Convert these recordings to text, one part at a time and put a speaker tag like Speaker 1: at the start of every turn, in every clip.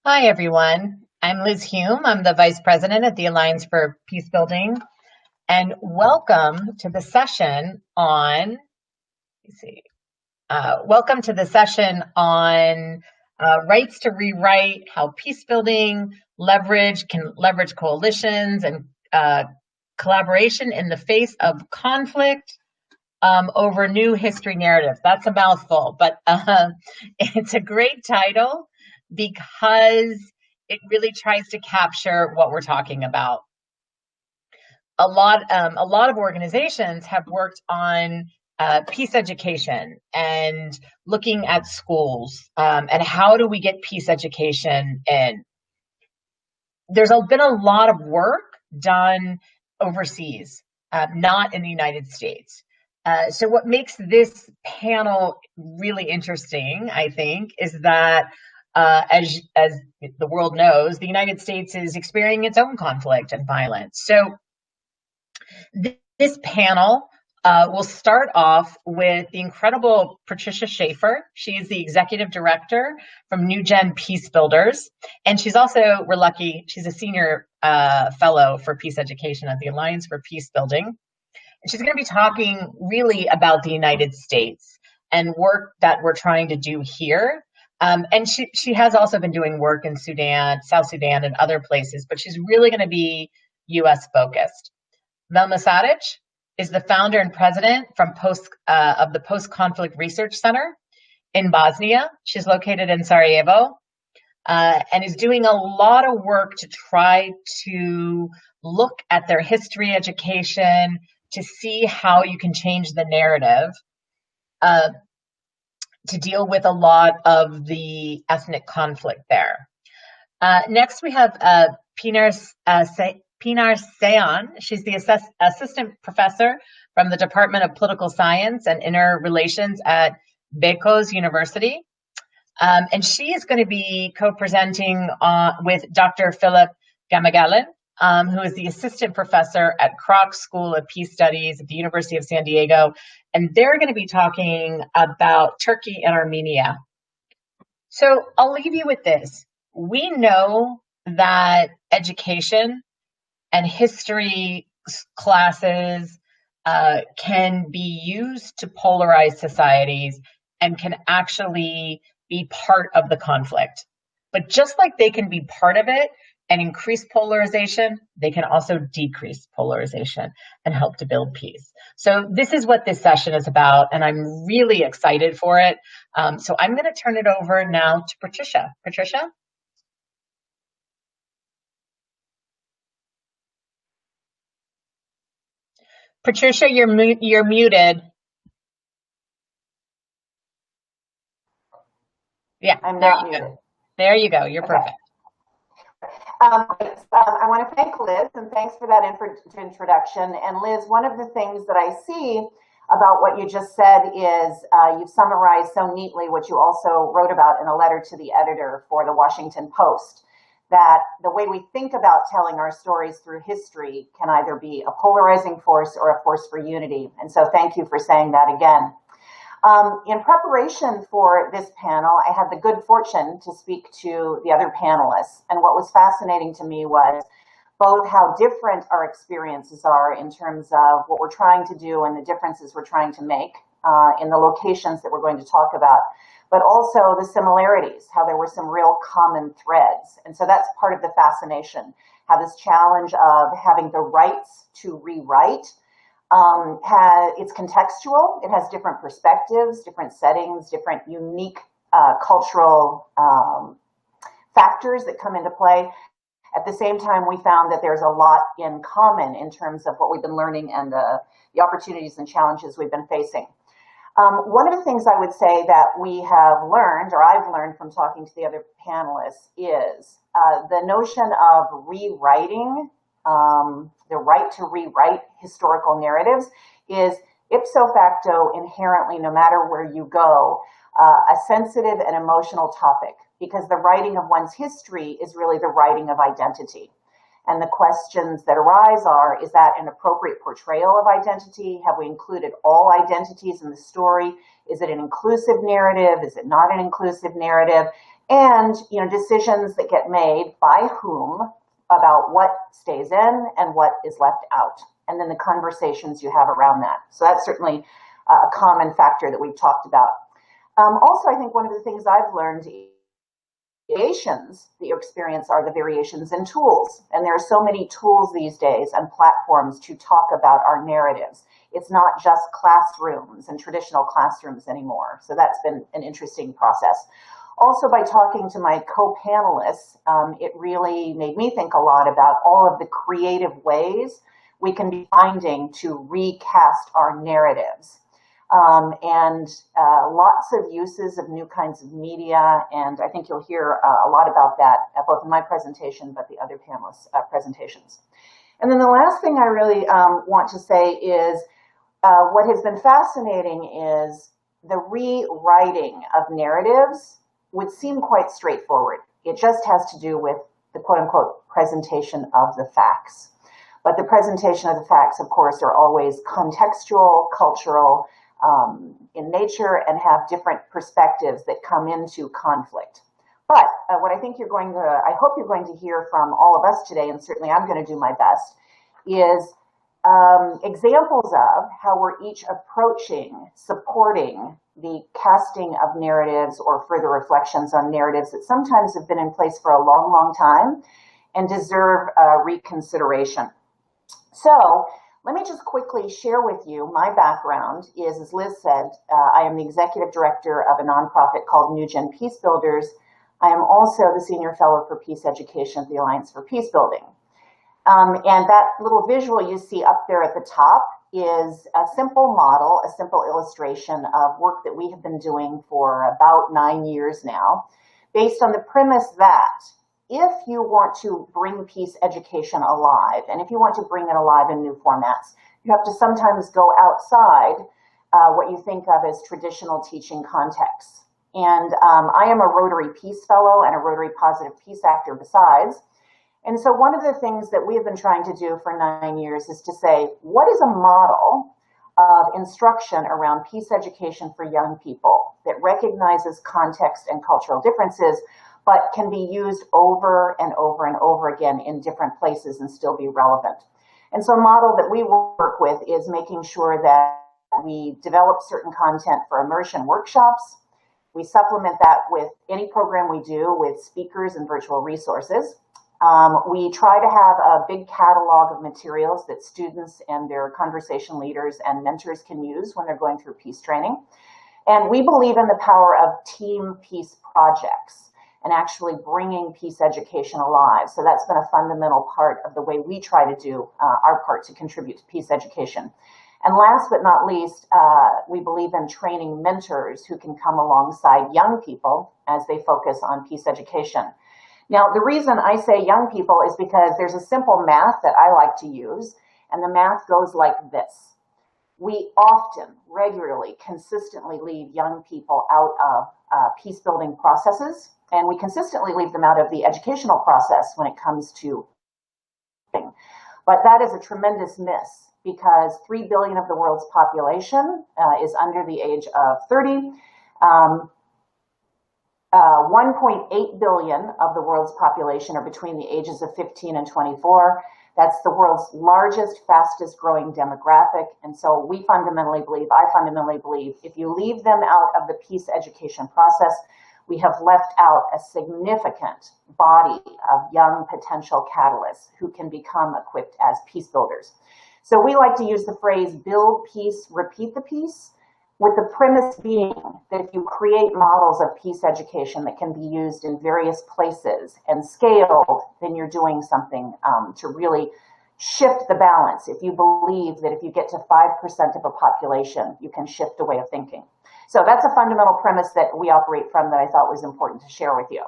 Speaker 1: Hi, everyone. I'm Liz Hume. I'm the Vice President at the Alliance for Peacebuilding, and welcome to the session on, welcome to the session on rights to rewrite, how peacebuilding can leverage coalitions and collaboration in the face of conflict over new history narratives. That's a mouthful, but it's a great title because it really tries to capture what we're talking about. A lot of organizations have worked on peace education and looking at schools and how do we get peace education in. There's been a lot of work done overseas, not in the United States. So what makes this panel really interesting, I think, is that as the world knows, the United States is experiencing its own conflict and violence. So this panel will start off with the incredible Patricia Schaefer. She is the executive director from New Gen Peacebuilders, and she's also, we're lucky, she's a senior fellow for peace education at the Alliance for Peacebuilding. And she's going to be talking really about the United States and work that we're trying to do here. And she has also been doing work in Sudan, South Sudan, and other places, but she's really going to be U.S. focused. Velma Sadic is the founder and president of the Post-Conflict Research Center in Bosnia. She's located in Sarajevo and is doing a lot of work to try to look at their history education to see how you can change the narrative to deal with a lot of the ethnic conflict there. Next, we have Pinar Sayan. She's the assistant professor from the Department of Political Science and Interrelations at Beykoz University. And she is going to be co-presenting with Dr. Philip Gamagalan, who is the assistant professor at Kroc School of Peace Studies at the University of San Diego. And they're going to be talking about Turkey and Armenia. So I'll leave you with this. We know that education and history classes can be used to polarize societies and can actually be part of the conflict. But just like they can be part of it and increase polarization, they can also decrease polarization and help to build peace. So this is what this session is about, and I'm really excited for it. So I'm going to turn it over now to Patricia. Patricia? Patricia, you're muted. Yeah,
Speaker 2: I'm not muted.
Speaker 1: There you go. You're perfect.
Speaker 2: I want to thank Liz, and thanks for that introduction. And Liz, one of the things that I see about what you just said is you've summarized so neatly what you also wrote about in a letter to the editor for the Washington Post, that the way we think about telling our stories through history can either be a polarizing force or a force for unity. And so thank you for saying that again. In preparation for this panel, I had the good fortune to speak to the other panelists. And what was fascinating to me was both how different our experiences are in terms of what we're trying to do and the differences we're trying to make in the locations that we're going to talk about, but also the similarities, how there were some real common threads. And so that's part of the fascination, how this challenge of having the rights to rewrite it's contextual. It has different perspectives, different settings, different unique cultural factors that come into play. At the same time, we found that there's a lot in common in terms of what we've been learning and the opportunities and challenges we've been facing. One of the things I would say that we have learned, or I've learned from talking to the other panelists, is the notion of rewriting the right to rewrite historical narratives is ipso facto inherently, no matter where you go, a sensitive and emotional topic, because the writing of one's history is really the writing of identity. And the questions that arise are, is that an appropriate portrayal of identity? Have we included all identities in the story? Is it an inclusive narrative? Is it not an inclusive narrative? and decisions that get made by whom about what stays in and what is left out, and then the conversations you have around that. So that's certainly a common factor that we've talked about. Also, I think one of the things I've learned, variations that you experience are the variations in tools. And there are so many tools these days and platforms to talk about our narratives. It's not just classrooms and traditional classrooms anymore. So that's been an interesting process. Also, by talking to my co-panelists, it really made me think a lot about all of the creative ways we can be finding to recast our narratives. And lots of uses of new kinds of media, and I think you'll hear a lot about that both in my presentation but the other panelists' presentations. And then the last thing I really want to say is what has been fascinating is the rewriting of narratives would seem quite straightforward. It just has to do with the quote-unquote presentation of the facts. But the presentation of the facts, of course, are always contextual, cultural, in nature, and have different perspectives that come into conflict. But what I think I hope you're going to hear from all of us today, and certainly I'm going to do my best, is examples of how we're each approaching, supporting the casting of narratives or further reflections on narratives that sometimes have been in place for a long, long time and deserve reconsideration. So let me just quickly share with you my background is, as Liz said, I am the executive director of a nonprofit called New Gen Peacebuilders. I am also the senior fellow for peace education at the Alliance for Peacebuilding. And that little visual you see up there at the top is a simple model, a simple illustration of work that we have been doing for about 9 years now, based on the premise that if you want to bring peace education alive, and if you want to bring it alive in new formats, you have to sometimes go outside what you think of as traditional teaching contexts. And I am a Rotary Peace Fellow and a Rotary Positive Peace Actor besides. And so one of the things that we have been trying to do for 9 years is to say, what is a model of instruction around peace education for young people that recognizes context and cultural differences, but can be used over and over and over again in different places and still be relevant? And so a model that we work with is making sure that we develop certain content for immersion workshops. We supplement that with any program we do with speakers and virtual resources. We try to have a big catalog of materials that students and their conversation leaders and mentors can use when they're going through peace training. And we believe in the power of team peace projects and actually bringing peace education alive. So that's been a fundamental part of the way we try to do our part to contribute to peace education. And last but not least, we believe in training mentors who can come alongside young people as they focus on peace education. Now, the reason I say young people is because there's a simple math that I like to use, and the math goes like this. We often, regularly, consistently leave young people out of peace building processes, and we consistently leave them out of the educational process when it comes to. But that is a tremendous miss because 3 billion of the world's population is under the age of 30. 1.8 billion of the world's population are between the ages of 15 and 24. That's the world's largest, fastest growing demographic. And so I fundamentally believe, if you leave them out of the peace education process, we have left out a significant body of young potential catalysts who can become equipped as peace builders. So we like to use the phrase build peace, repeat the peace, with the premise being that if you create models of peace education that can be used in various places and scaled, then you're doing something to really shift the balance. If you believe that if you get to 5% of a population, you can shift a way of thinking. So that's a fundamental premise that we operate from that I thought was important to share with you.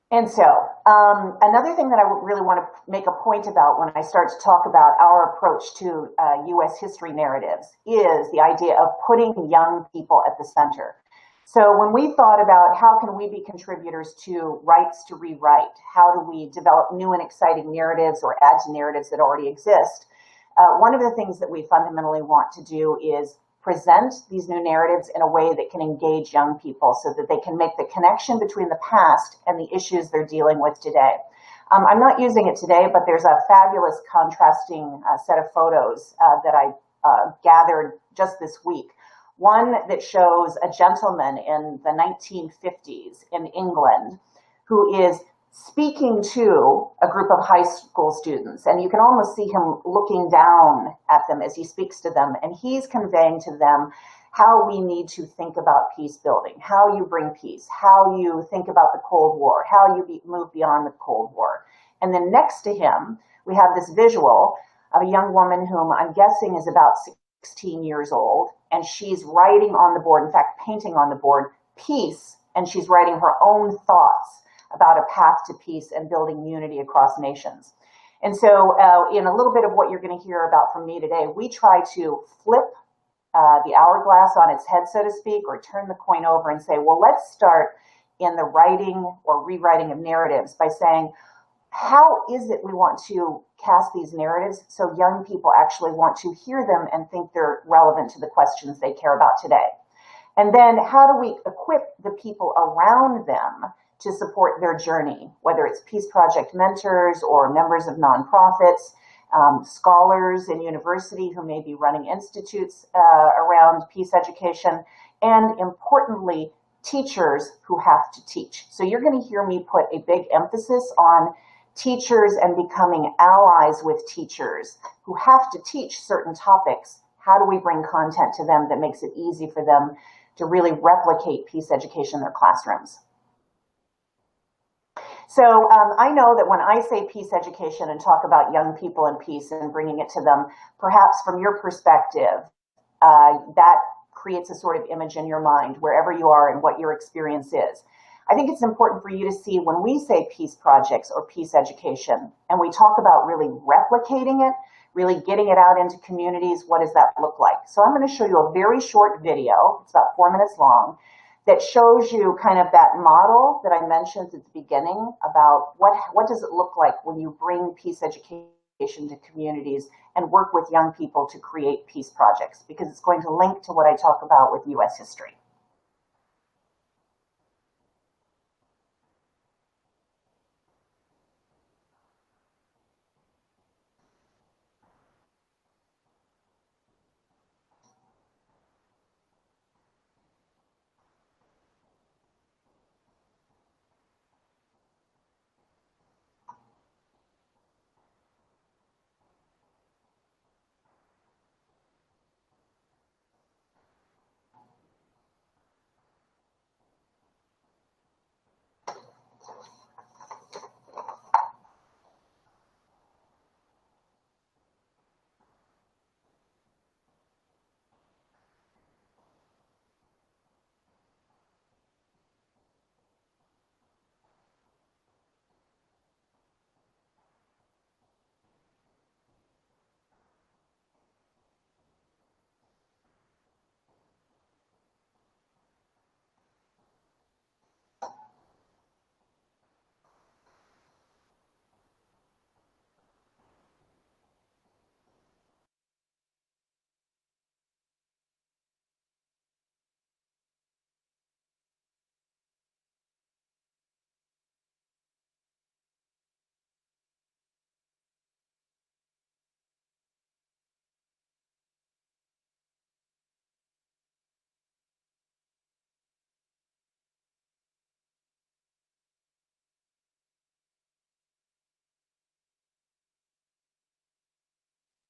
Speaker 2: And so another thing that I really want to make a point about when I start to talk about our approach to U.S. history narratives is the idea of putting young people at the center. So when we thought about how can we be contributors to rights to rewrite, how do we develop new and exciting narratives or add to narratives that already exist, one of the things that we fundamentally want to do is present these new narratives in a way that can engage young people so that they can make the connection between the past and the issues they're dealing with today. I'm not using it today, but there's a fabulous contrasting set of photos that I gathered just this week. One that shows a gentleman in the 1950s in England who is speaking to a group of high school students, and you can almost see him looking down at them as he speaks to them, and he's conveying to them how we need to think about peace building, how you bring peace, how you think about the Cold War, how you move beyond the Cold War. And then next to him, we have this visual of a young woman whom I'm guessing is about 16 years old, and she's writing on the board, in fact, painting on the board, peace, and she's writing her own thoughts about a path to peace and building unity across nations. And so in a little bit of what you're going to hear about from me today, we try to flip the hourglass on its head, so to speak, or turn the coin over and say, well, let's start in the writing or rewriting of narratives by saying, how is it we want to cast these narratives so young people actually want to hear them and think they're relevant to the questions they care about today? And then how do we equip the people around them to support their journey, whether it's Peace Project mentors or members of nonprofits, scholars in university who may be running institutes around peace education, and importantly, teachers who have to teach. So you're going to hear me put a big emphasis on teachers and becoming allies with teachers who have to teach certain topics. How do we bring content to them that makes it easy for them to really replicate peace education in their classrooms? So I know that when I say peace education and talk about young people and peace and bringing it to them, perhaps from your perspective, that creates a sort of image in your mind wherever you are and what your experience is. I think it's important for you to see when we say peace projects or peace education, and we talk about really replicating it, really getting it out into communities, what does that look like? So I'm going to show you a very short video, it's about 4 minutes long, that shows you kind of that model that I mentioned at the beginning about what does it look like when you bring peace education to communities and work with young people to create peace projects, because it's going to link to what I talk about with U.S. history.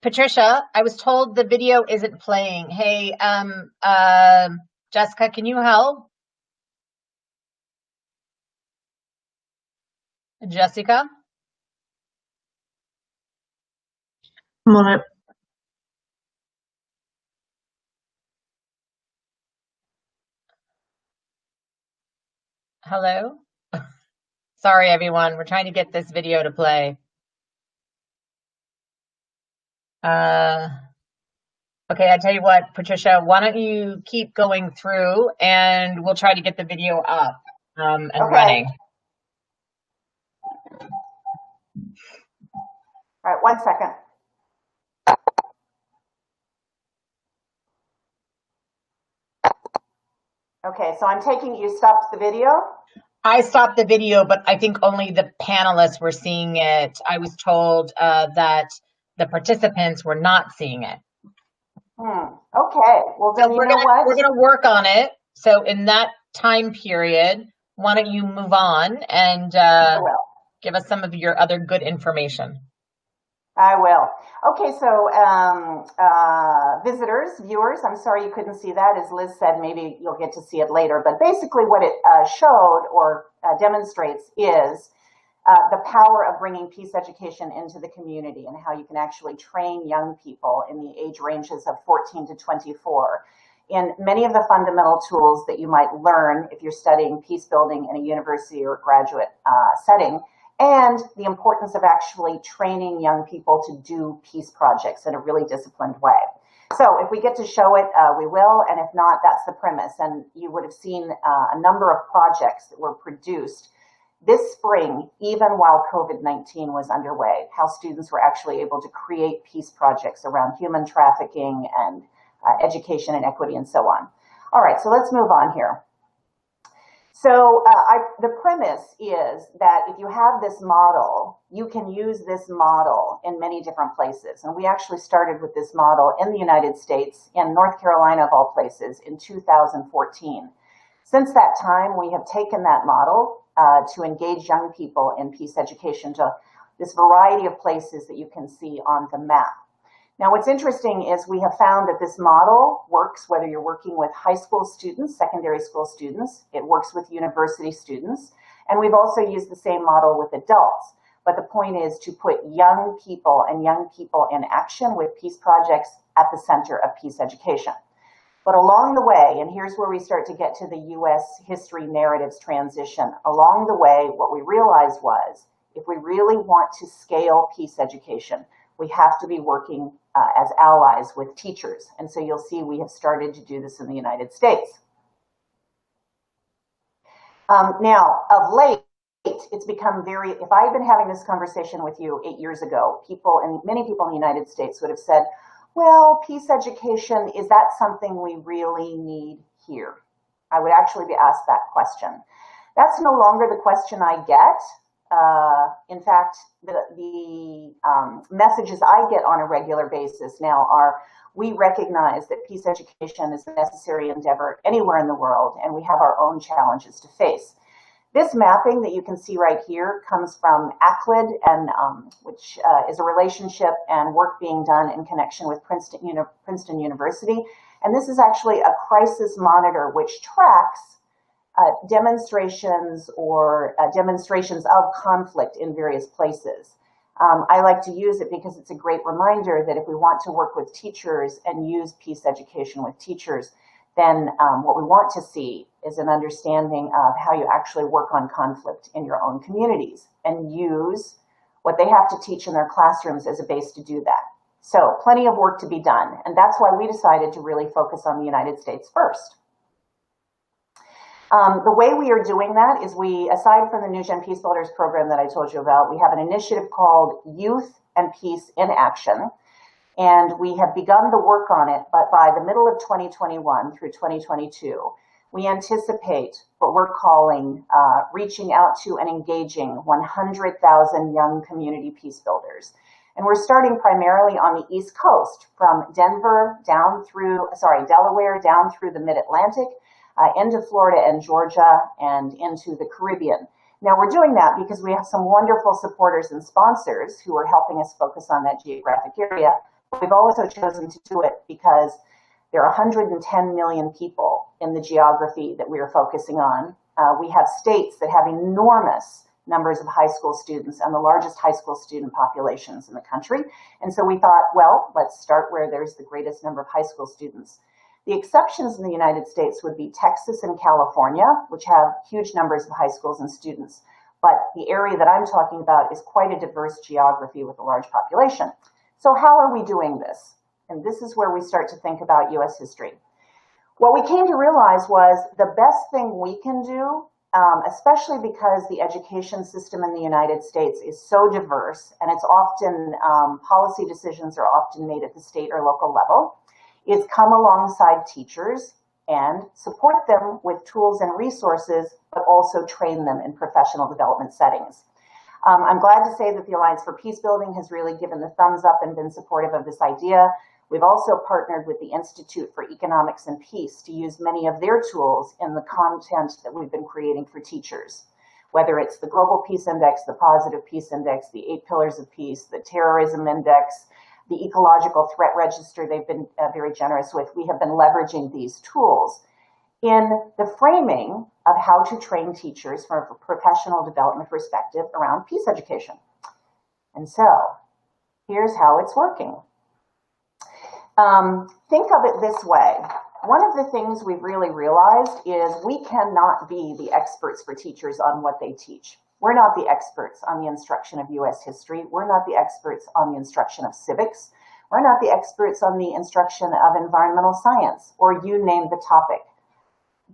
Speaker 1: Patricia, I was told the video isn't playing. Hey, Jessica, can you help? Jessica?
Speaker 3: I'm on it.
Speaker 1: Hello? Sorry, everyone. We're trying to get this video to play. Okay, I tell you what, Patricia, why don't you keep going through and we'll try to get the video up and running.
Speaker 2: All right, 1 second. Okay, so I'm taking you stopped the video.
Speaker 1: I stopped the video, but I think only the panelists were seeing it. I was told that the participants were not seeing it.
Speaker 2: Okay, well then
Speaker 1: So
Speaker 2: you know what?
Speaker 1: we're gonna work on it. So in that time period, why don't you move on and give us some of your other good information?
Speaker 2: I will. Okay, so visitors, viewers, I'm sorry you couldn't see that. As Liz said, maybe you'll get to see it later. But basically what it showed or demonstrates is the power of bringing peace education into the community and how you can actually train young people in the age ranges of 14 to 24 in many of the fundamental tools that you might learn if you're studying peace building in a university or graduate setting, and the importance of actually training young people to do peace projects in a really disciplined way. So if we get to show it, we will, and if not, that's the premise. And you would have seen a number of projects that were produced this spring, even while COVID-19 was underway, how students were actually able to create peace projects around human trafficking and education and equity and so on. All right, so let's move on here. So the premise is that if you have this model, you can use this model in many different places. And we actually started with this model in the United States, in North Carolina of all places, in 2014. Since that time, we have taken that model to engage young people in peace education to this variety of places that you can see on the map. Now, what's interesting is we have found that this model works whether you're working with high school students, secondary school students, it works with university students, and we've also used the same model with adults. But the point is to put young people and young people in action with peace projects at the center of peace education. But along the way, and here's where we start to get to the U.S. history narratives transition, along the way, what we realized was, if we really want to scale peace education, we have to be working as allies with teachers. And so you'll see we have started to do this in the United States. Now, of late, it's become very, if I had been having this conversation with you 8 years ago, people, and many people in the United States would have said, well, peace education, is that something we really need here? I would actually be asked that question. That's no longer the question I get. In fact, the messages I get on a regular basis now are, we recognize that peace education is a necessary endeavor anywhere in the world, and we have our own challenges to face. This mapping that you can see right here comes from ACLID, and which is a relationship and work being done in connection with Princeton University. And this is actually a crisis monitor which tracks demonstrations or demonstrations of conflict in various places. I like to use it because it's a great reminder that if we want to work with teachers and use peace education with teachers, then what we want to see is an understanding of how you actually work on conflict in your own communities and use what they have to teach in their classrooms as a base to do that. So plenty of work to be done. And that's why we decided to really focus on the United States first. The way we are doing that is we, aside from the New Gen Peacebuilders program that I told you about, we have an initiative called Youth and Peace in Action. And we have begun the work on it, but by the middle of 2021 through 2022, we anticipate what we're calling reaching out to and engaging 100,000 young community peace builders. And we're starting primarily on the East Coast, from Delaware down through the Mid-Atlantic, into Florida and Georgia, and into the Caribbean. Now, we're doing that because we have some wonderful supporters and sponsors who are helping us focus on that geographic area. We've also chosen to do it because there are 110 million people in the geography that we are focusing on. We have states that have enormous numbers of high school students and the largest high school student populations in the country. And so we thought, well, let's start where there's the greatest number of high school students. The exceptions in the United States would be Texas and California, which have huge numbers of high schools and students. But the area that I'm talking about is quite a diverse geography with a large population. So how are we doing this? And this is where we start to think about U.S. history. What we came to realize was the best thing we can do, especially because the education system in the United States is so diverse, and it's often, policy decisions are often made at the state or local level, is come alongside teachers and support them with tools and resources, but also train them in professional development settings. I'm glad to say that the Alliance for Peacebuilding has really given the thumbs up and been supportive of this idea. We've also partnered with the Institute for Economics and Peace to use many of their tools in the content that we've been creating for teachers, whether it's the Global Peace Index, the Positive Peace Index, the 8 Pillars of Peace, the Terrorism Index, the Ecological Threat Register they've been very generous with. We have been leveraging these tools in the framing of how to train teachers from a professional development perspective around peace education. And so here's how it's working. Think of it this way. One of the things we've really realized is we cannot be the experts for teachers on what they teach. We're not the experts on the instruction of US history. We're not the experts on the instruction of civics. We're not the experts on the instruction of environmental science, or you name the topic.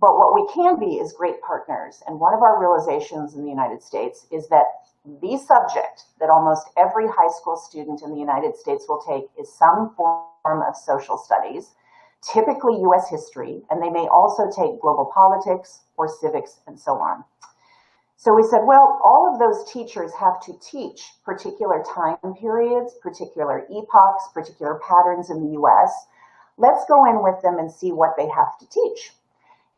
Speaker 2: But what we can be is great partners. And one of our realizations in the United States is that the subject that almost every high school student in the United States will take is some form of social studies, typically US history, and they may also take global politics or civics and so on. So we said, well, all of those teachers have to teach particular time periods, particular epochs, particular patterns in the US. Let's go in with them and see what they have to teach.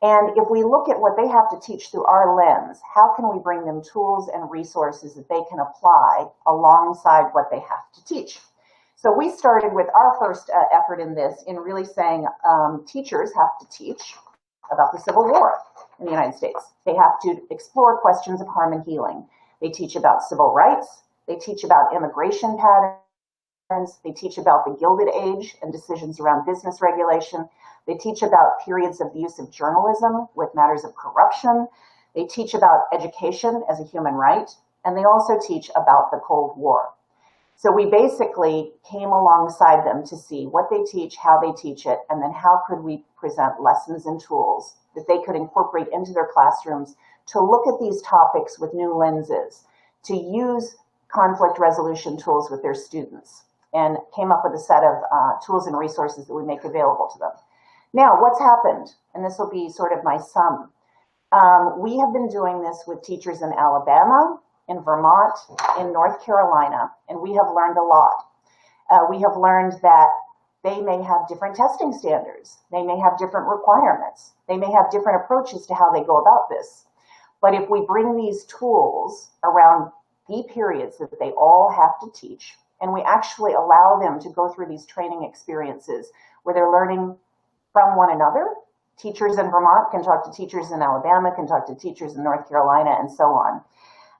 Speaker 2: And if we look at what they have to teach through our lens, how can we bring them tools and resources that they can apply alongside what they have to teach? So we started with our first effort in this in really saying teachers have to teach about the Civil War in the United States. They have to explore questions of harm and healing. They teach about civil rights. They teach about immigration patterns. They teach about the Gilded Age and decisions around business regulation. They teach about periods of the use of journalism with matters of corruption. They teach about education as a human right. And they also teach about the Cold War. So we basically came alongside them to see what they teach, how they teach it, and then how could we present lessons and tools that they could incorporate into their classrooms to look at these topics with new lenses, to use conflict resolution tools with their students, and came up with a set of tools and resources that we make available to them. Now, what's happened? And this will be sort of my sum. We have been doing this with teachers in Alabama, in Vermont, in North Carolina, and we have learned a lot. We have learned that they may have different testing standards. They may have different requirements. They may have different approaches to how they go about this. But if we bring these tools around the periods that they all have to teach, and we actually allow them to go through these training experiences where they're learning from one another. Teachers in Vermont can talk to teachers in Alabama, can talk to teachers in North Carolina, and so on.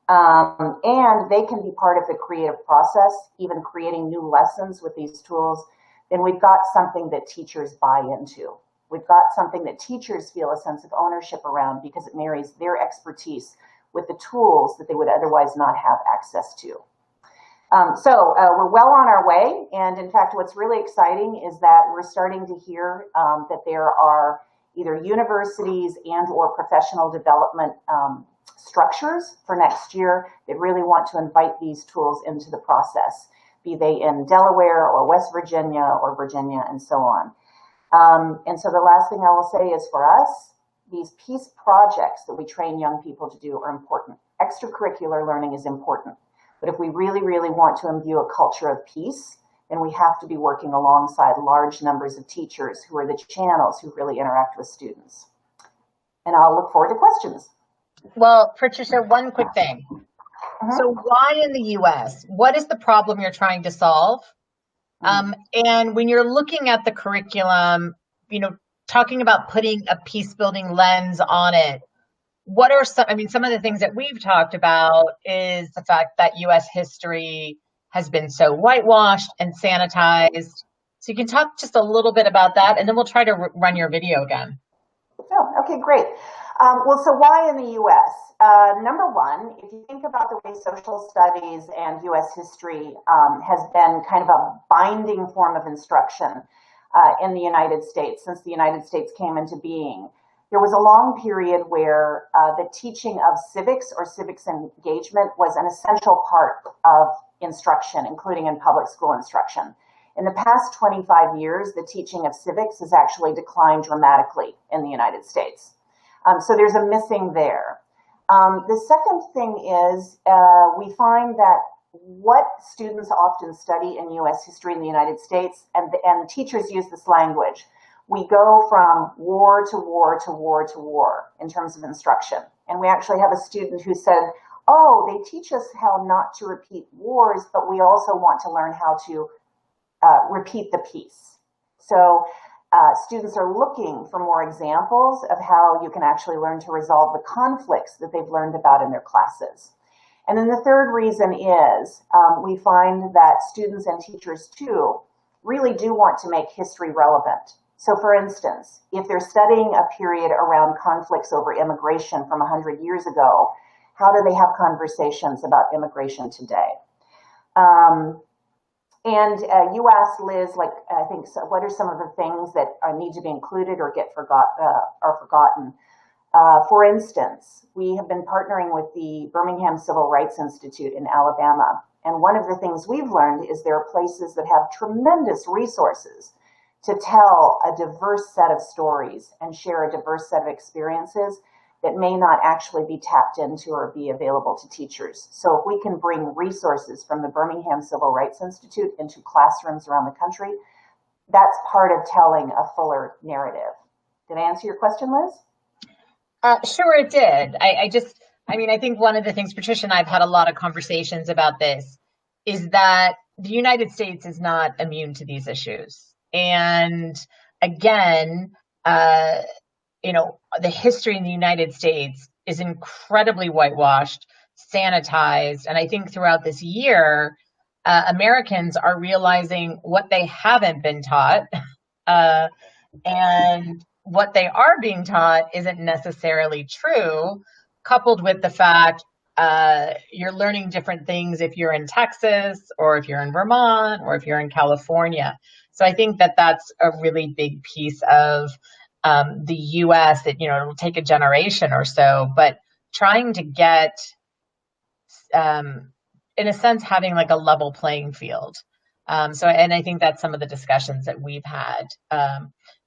Speaker 2: And they can be part of the creative process, even creating new lessons with these tools. Then we've got something that teachers buy into. We've got something that teachers feel a sense of ownership around because it marries their expertise with the tools that they would otherwise not have access to. So we're well on our way. And in fact, what's really exciting is that we're starting to hear that there are either universities and or professional development structures for next year that really want to invite these tools into the process, be they in Delaware or West Virginia or Virginia and so on. And so the last thing I will say is for us, these peace projects that we train young people to do are important. Extracurricular learning is important. But if we really, really want to imbue a culture of peace, then we have to be working alongside large numbers of teachers who are the channels who really interact with students. And I'll look forward to questions.
Speaker 1: Well, Patricia, one quick thing. So why in the US? What is the problem you're trying to solve? And when you're looking at the curriculum, you know, talking about putting a peace building lens on it, what are some of the things that we've talked about is the fact that US history has been so whitewashed and sanitized. So you can talk just a little bit about that, and then we'll try to run your video again.
Speaker 2: Oh, okay, great. Well, so why in the U.S.? Number one, if you think about the way social studies and U.S. history has been kind of a binding form of instruction in the United States since the United States came into being, there was a long period where the teaching of civics or civics engagement was an essential part of instruction, including in public school instruction. In the past 25 years, the teaching of civics has actually declined dramatically in the United States. So there's a missing there. The second thing is we find that what students often study in U.S. history in the United States, and teachers use this language, we go from war to war to war to war in terms of instruction. And we actually have a student who said, oh, they teach us how not to repeat wars, but we also want to learn how to repeat the peace. So students are looking for more examples of how you can actually learn to resolve the conflicts that they've learned about in their classes. And then the third reason is we find that students and teachers too really do want to make history relevant. So for instance, if they're studying a period around conflicts over immigration from 100 years ago, how do they have conversations about immigration today? And you asked Liz, like, I think, so what are some of the things that need to be included or get forgotten? For instance, we have been partnering with the Birmingham Civil Rights Institute in Alabama. And one of the things we've learned is there are places that have tremendous resources to tell a diverse set of stories and share a diverse set of experiences that may not actually be tapped into or be available to teachers. So if we can bring resources from the Birmingham Civil Rights Institute into classrooms around the country, that's part of telling a fuller narrative. Did I answer your question, Liz?
Speaker 1: Sure, it did. I think one of the things, Patricia and I have had a lot of conversations about this, is that the United States is not immune to these issues. And again, the history in the United States is incredibly whitewashed, sanitized. And I think throughout this year, Americans are realizing what they haven't been taught, and what they are being taught isn't necessarily true, coupled with the fact you're learning different things if you're in Texas or if you're in Vermont or if you're in California. So I think that that's a really big piece of the U.S. that, it'll take a generation or so, but trying to get, in a sense, having like a level playing field. And I think that's some of the discussions that we've had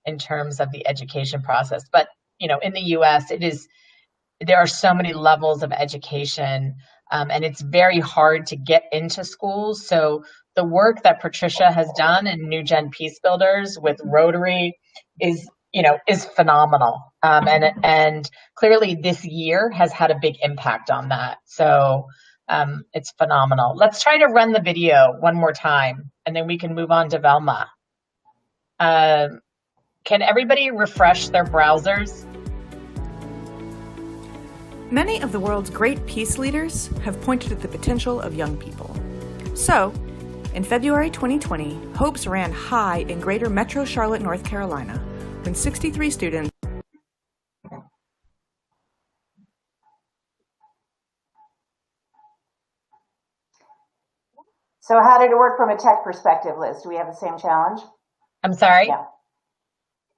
Speaker 1: in terms of the education process. But, in the U.S., there are so many levels of education, and it's very hard to get into schools. So the work that Patricia has done in New Gen Peacebuilders with Rotary is phenomenal. And clearly this year has had a big impact on that. So it's phenomenal. Let's try to run the video one more time, and then we can move on to Velma. Can everybody refresh their browsers?
Speaker 4: Many of the world's great peace leaders have pointed at the potential of young people. So, in February 2020, hopes ran high in greater Metro Charlotte, North Carolina, when 63 students
Speaker 2: So how did it work from a tech perspective, Liz? Do we have the same challenge?
Speaker 1: I'm sorry?
Speaker 2: Yeah.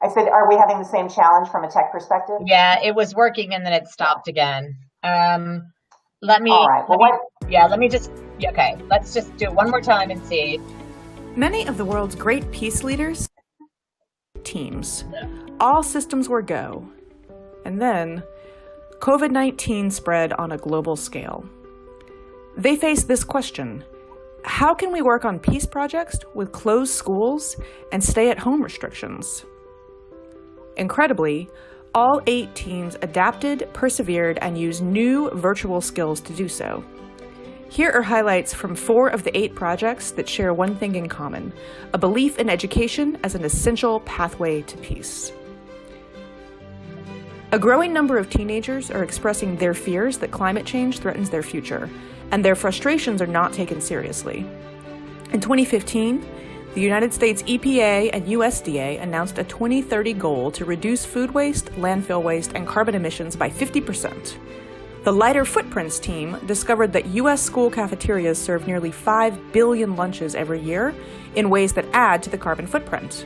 Speaker 2: I said, are we having the same challenge from a tech perspective?
Speaker 1: Yeah, it was working and then it stopped again. Okay, let's just do it one more time and see.
Speaker 4: Many of the world's great peace leaders, teams, all systems were go. And then COVID-19 spread on a global scale. They faced this question: how can we work on peace projects with closed schools and stay-at-home restrictions? Incredibly, all 8 teams adapted, persevered, and used new virtual skills to do so. Here are highlights from 4 of the 8 projects that share one thing in common: a belief in education as an essential pathway to peace. A growing number of teenagers are expressing their fears that climate change threatens their future, and their frustrations are not taken seriously. In 2015, the United States EPA and USDA announced a 2030 goal to reduce food waste, landfill waste, and carbon emissions by 50%. The Lighter Footprints team discovered that U.S. school cafeterias serve nearly 5 billion lunches every year in ways that add to the carbon footprint.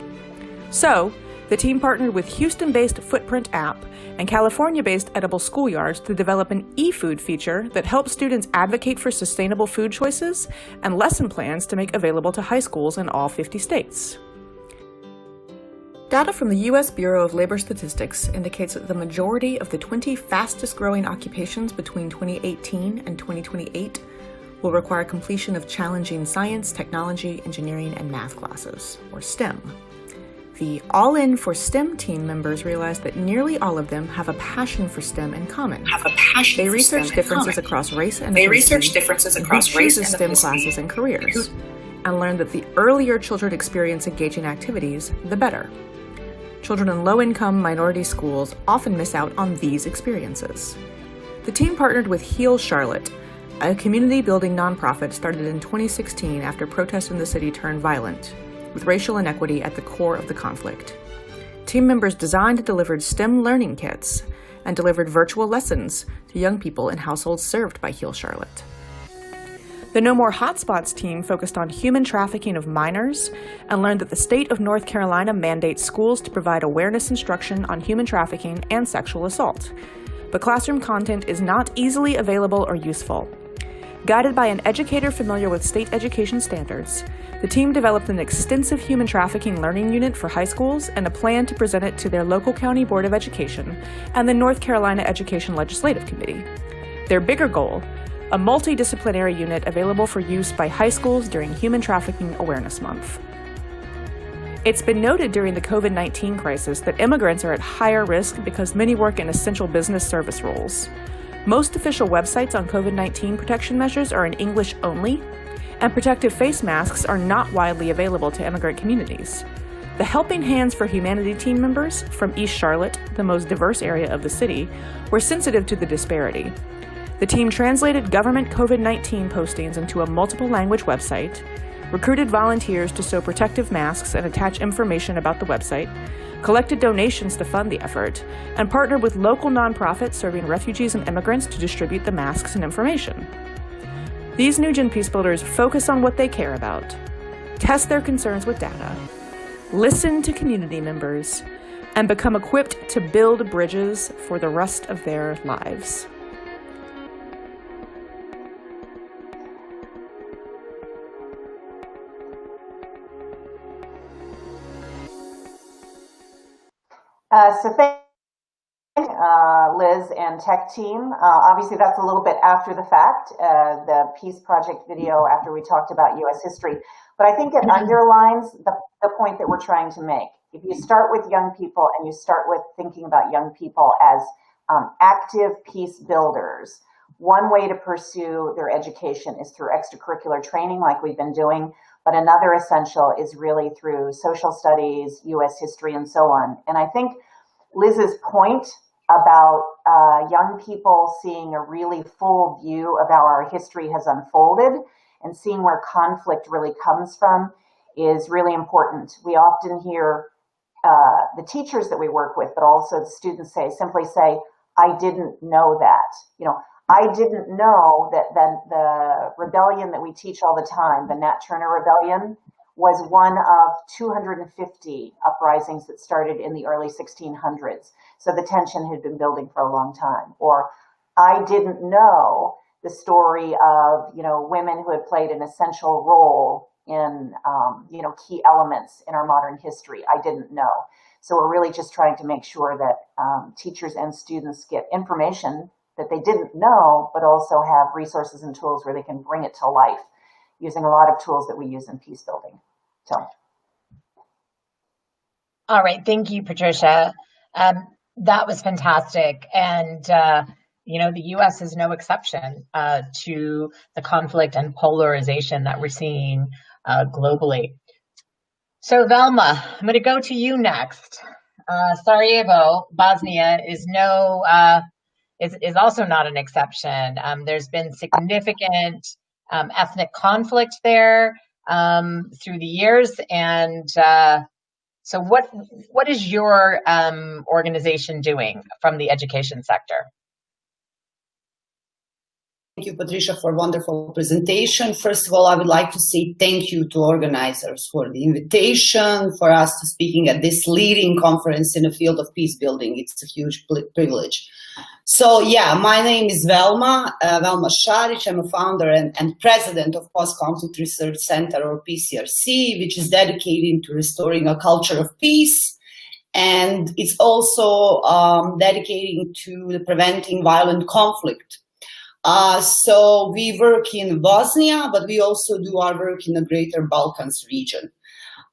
Speaker 4: So, The team partnered with Houston-based Footprint app and California-based Edible Schoolyards to develop an e-food feature that helps students advocate for sustainable food choices and lesson plans to make available to high schools in all 50 states. Data from the U.S. Bureau of Labor Statistics indicates that the majority of the 20 fastest-growing occupations between 2018 and 2028 will require completion of challenging science, technology, engineering, and math classes, or STEM. The All In for STEM team members realized that nearly all of them have a passion for STEM in common. They research differences across race and STEM classes and careers, and learned that the earlier children experience engaging activities, the better. Children in low-income minority schools often miss out on these experiences. The team partnered with Heal Charlotte, a community-building nonprofit started in 2016 after protests in the city turned violent, with racial inequity at the core of the conflict. Team members designed and delivered STEM learning kits and delivered virtual lessons to young people in households served by Heal Charlotte. The No More Hotspots team focused on human trafficking of minors and learned that the state of North Carolina mandates schools to provide awareness instruction on human trafficking and sexual assault. But classroom content is not easily available or useful. Guided by an educator familiar with state education standards, the team developed an extensive human trafficking learning unit for high schools and a plan to present it to their local county board of education and the North Carolina Education Legislative Committee. Their bigger goal, a multidisciplinary unit available for use by high schools during Human Trafficking Awareness Month. It's been noted during the COVID-19 crisis that immigrants are at higher risk because many work in essential business service roles. Most official websites on COVID-19 protection measures are in English only, and protective face masks are not widely available to immigrant communities. The Helping Hands for Humanity team members from East Charlotte, the most diverse area of the city, were sensitive to the disparity. The team translated government COVID-19 postings into a multiple language website, recruited volunteers to sew protective masks and attach information about the website, collected donations to fund the effort, and partnered with local nonprofits serving refugees and immigrants to distribute the masks and information. These new-gen Peacebuilders focus on what they care about, test their concerns with data, listen to community members, and become equipped to build bridges for the rest of their lives.
Speaker 2: So thank you, Liz and tech team. Obviously, that's a little bit after the fact, the Peace Project video after we talked about U.S. history. But I think it underlines the point that we're trying to make. If you start with young people and you start with thinking about young people as active peace builders, one way to pursue their education is through extracurricular training like we've been doing. But another essential is really through social studies, U.S. history, and so on. And I think Liz's point about young people seeing a really full view of how our history has unfolded and seeing where conflict really comes from is really important. We often hear the teachers that we work with, but also the students simply say, I didn't know that. I didn't know that the rebellion that we teach all the time, the Nat Turner Rebellion, was one of 250 uprisings that started in the early 1600s. So the tension had been building for a long time. Or I didn't know the story of, women who had played an essential role in, key elements in our modern history. I didn't know. So we're really just trying to make sure that teachers and students get information that they didn't know, but also have resources and tools where they can bring it to life using a lot of tools that we use in peace building. So.
Speaker 1: All right. Thank you, Patricia. That was fantastic. And, the U.S. is no exception to the conflict and polarization that we're seeing globally. So, Velma, I'm going to go to you next. Sarajevo, Bosnia, is also not an exception. There's been significant ethnic conflict there through the years, and so what is your organization doing from the education sector?
Speaker 5: you, Patricia, for a wonderful presentation. First of all, I would like to say thank you to organizers for the invitation, for us to speaking at this leading conference in the field of peace building. It's a huge privilege. So yeah, my name is Velma Šarić. I'm a founder and president of Post-Conflict Research Center, or PCRC, which is dedicated to restoring a culture of peace. And it's also dedicating to the preventing violent conflict. So we work in Bosnia, but we also do our work in the Greater Balkans region.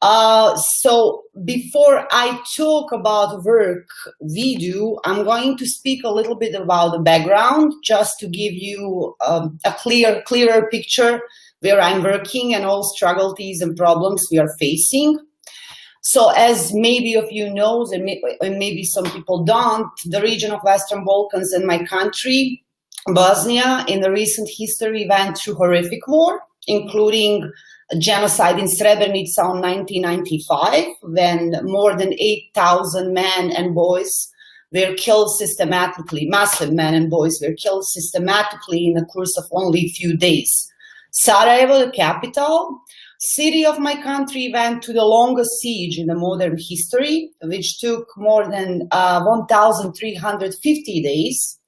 Speaker 5: So before I talk about work we do, I'm going to speak a little bit about the background, just to give you a clearer picture where I'm working and all struggles and problems we are facing. So as maybe of you know, and maybe some people don't, the region of Western Balkans and my country, Bosnia, in the recent history went through horrific war, including a genocide in Srebrenica in 1995, when more than 8,000 men and boys were killed systematically. Massive men and boys were killed systematically in the course of only a few days. Sarajevo, the capital city of my country, went to the longest siege in the modern history, which took more than 1,350 days.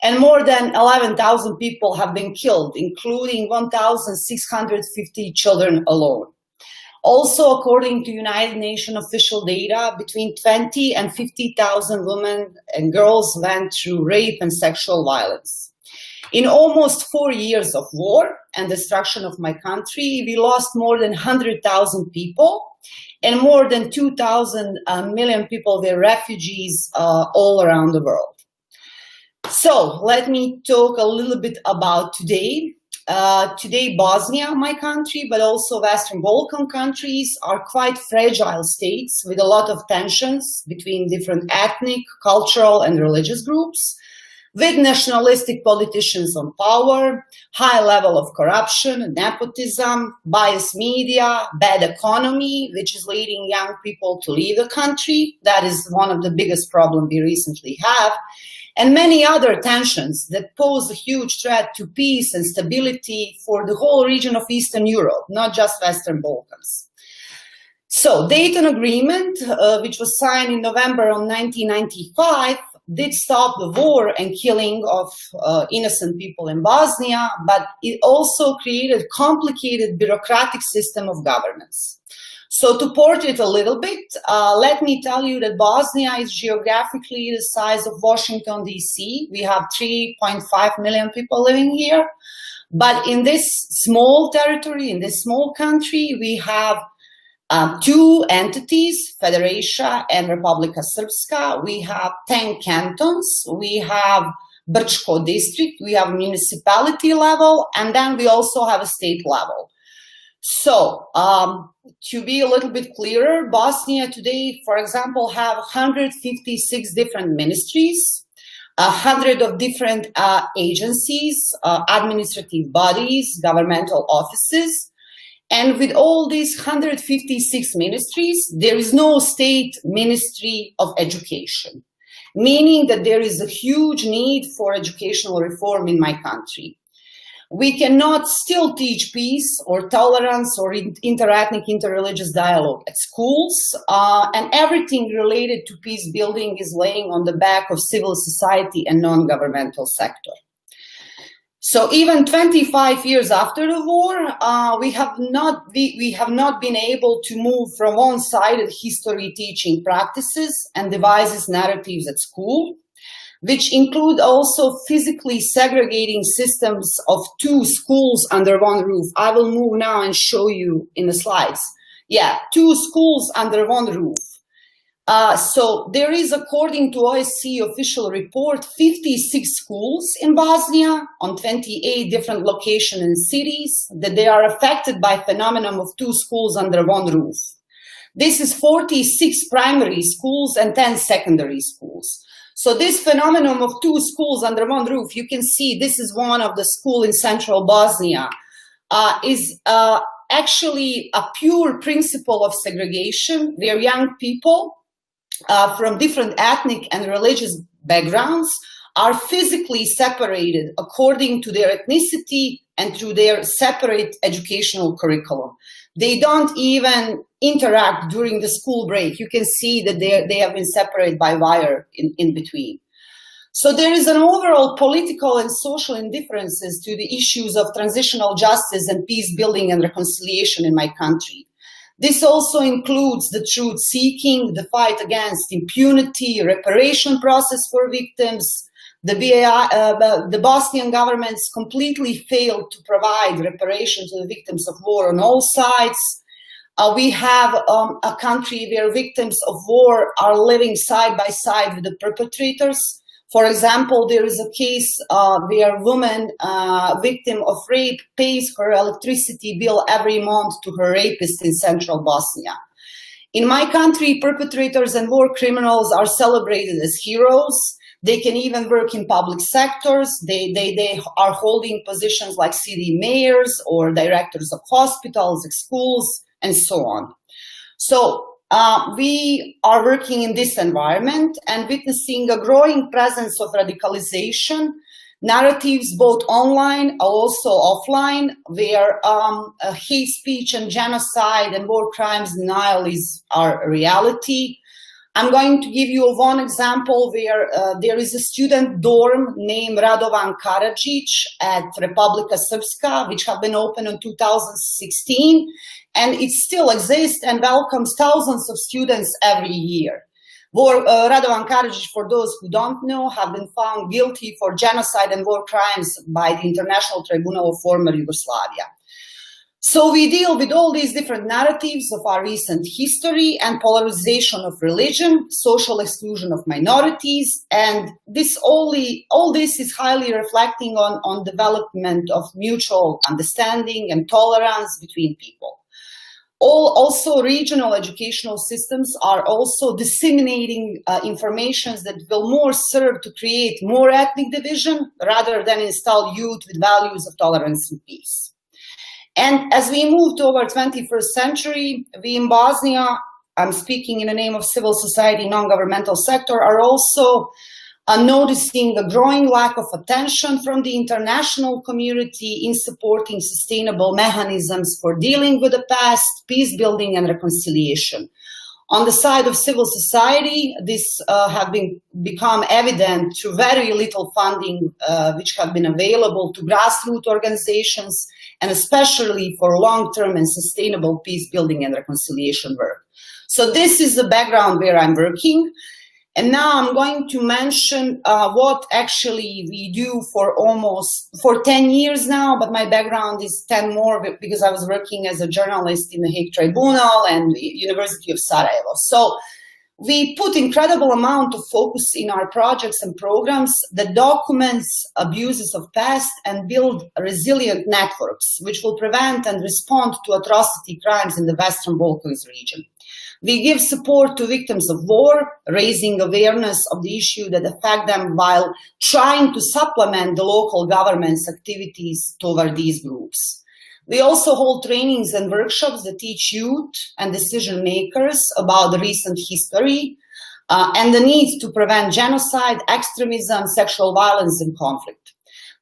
Speaker 5: And more than 11,000 people have been killed, including 1,650 children alone. Also, according to United Nations official data, between 20 and 50,000 women and girls went through rape and sexual violence. In almost 4 years of war and destruction of my country, we lost more than 100,000 people, and more than 2,000 million people were refugees all around the world. So let me talk a little bit about today. Today, Bosnia, my country, but also Western Balkan countries are quite fragile states with a lot of tensions between different ethnic, cultural, and religious groups, with nationalistic politicians on power, high level of corruption, nepotism, biased media, bad economy, which is leading young people to leave the country. That is one of the biggest problems we recently have. And many other tensions that pose a huge threat to peace and stability for the whole region of Eastern Europe, not just Western Balkans. So, Dayton Agreement, which was signed in November of 1995, did stop the war and killing of innocent people in Bosnia, but it also created a complicated bureaucratic system of governance. So to portray it a little bit, let me tell you that Bosnia is geographically the size of Washington, D.C. We have 3.5 million people living here. But in this small territory, in this small country, we have two entities, Federation and Republika Srpska. We have 10 cantons. We have Brčko district. We have municipality level. And then we also have a state level. So, to be a little bit clearer, Bosnia today, for example, have 156 different ministries, 100 of different agencies, administrative bodies, governmental offices. And with all these 156 ministries, there is no state ministry of education, meaning that there is a huge need for educational reform in my country. We cannot still teach peace or tolerance or interethnic, interreligious dialogue at schools, and everything related to peace building is laying on the back of civil society and non-governmental sector. So even 25 years after the war, we have not been able to move from one-sided history teaching practices and devices narratives at school, which include also physically segregating systems of two schools under one roof. I will move now and show you in the slides. Yeah, two schools under one roof. So there is, according to OSCE official report, 56 schools in Bosnia on 28 different locations and cities that they are affected by phenomenon of two schools under one roof. This is 46 primary schools and 10 secondary schools. So this phenomenon of two schools under one roof, you can see this is one of the schools in central Bosnia, is actually a pure principle of segregation where young people from different ethnic and religious backgrounds are physically separated according to their ethnicity and through their separate educational curriculum. They don't even interact during the school break. You can see that they have been separated by wire in between. So there is an overall political and social indifferences to the issues of transitional justice and peace building and reconciliation in my country. This also includes the truth seeking, the fight against impunity, reparation process for victims. The Bosnian governments completely failed to provide reparation to the victims of war on all sides. We have a country where victims of war are living side by side with the perpetrators. For example, there is a case where a woman, victim of rape, pays her electricity bill every month to her rapist in central Bosnia. In my country, perpetrators and war criminals are celebrated as heroes. They can even work in public sectors. They are holding positions like city mayors or directors of hospitals, schools, and so on. So we are working in this environment and witnessing a growing presence of radicalization, narratives both online, also offline, where hate speech and genocide and war crimes denial are a reality. I'm going to give you one example where there is a student dorm named Radovan Karadžić at Republika Srpska, which have been opened in 2016, and it still exists and welcomes thousands of students every year. Radovan Karadžić, for those who don't know, have been found guilty for genocide and war crimes by the International Tribunal of Former Yugoslavia. So we deal with all these different narratives of our recent history and polarization of religion, social exclusion of minorities, and all this is highly reflecting on development of mutual understanding and tolerance between people. Also, regional educational systems are also disseminating information that will more serve to create more ethnic division rather than install youth with values of tolerance and peace. And as we move toward 21st century, we in Bosnia, I'm speaking in the name of civil society, non-governmental sector, are also noticing a growing lack of attention from the international community in supporting sustainable mechanisms for dealing with the past, peace building and reconciliation. On the side of civil society, this have become evident through very little funding which have been available to grassroots organizations, and especially for long-term and sustainable peace building and reconciliation work. So this is the background where I'm working. And now I'm going to mention what actually we do for 10 years now, but my background is 10 more because I was working as a journalist in the Hague Tribunal and the University of Sarajevo. So we put incredible amount of focus in our projects and programs that documents abuses of past and build resilient networks, which will prevent and respond to atrocity crimes in the Western Balkans region. We give support to victims of war, raising awareness of the issue that affect them while trying to supplement the local government's activities toward these groups. We also hold trainings and workshops that teach youth and decision makers about the recent history and the need to prevent genocide, extremism, sexual violence, and conflict.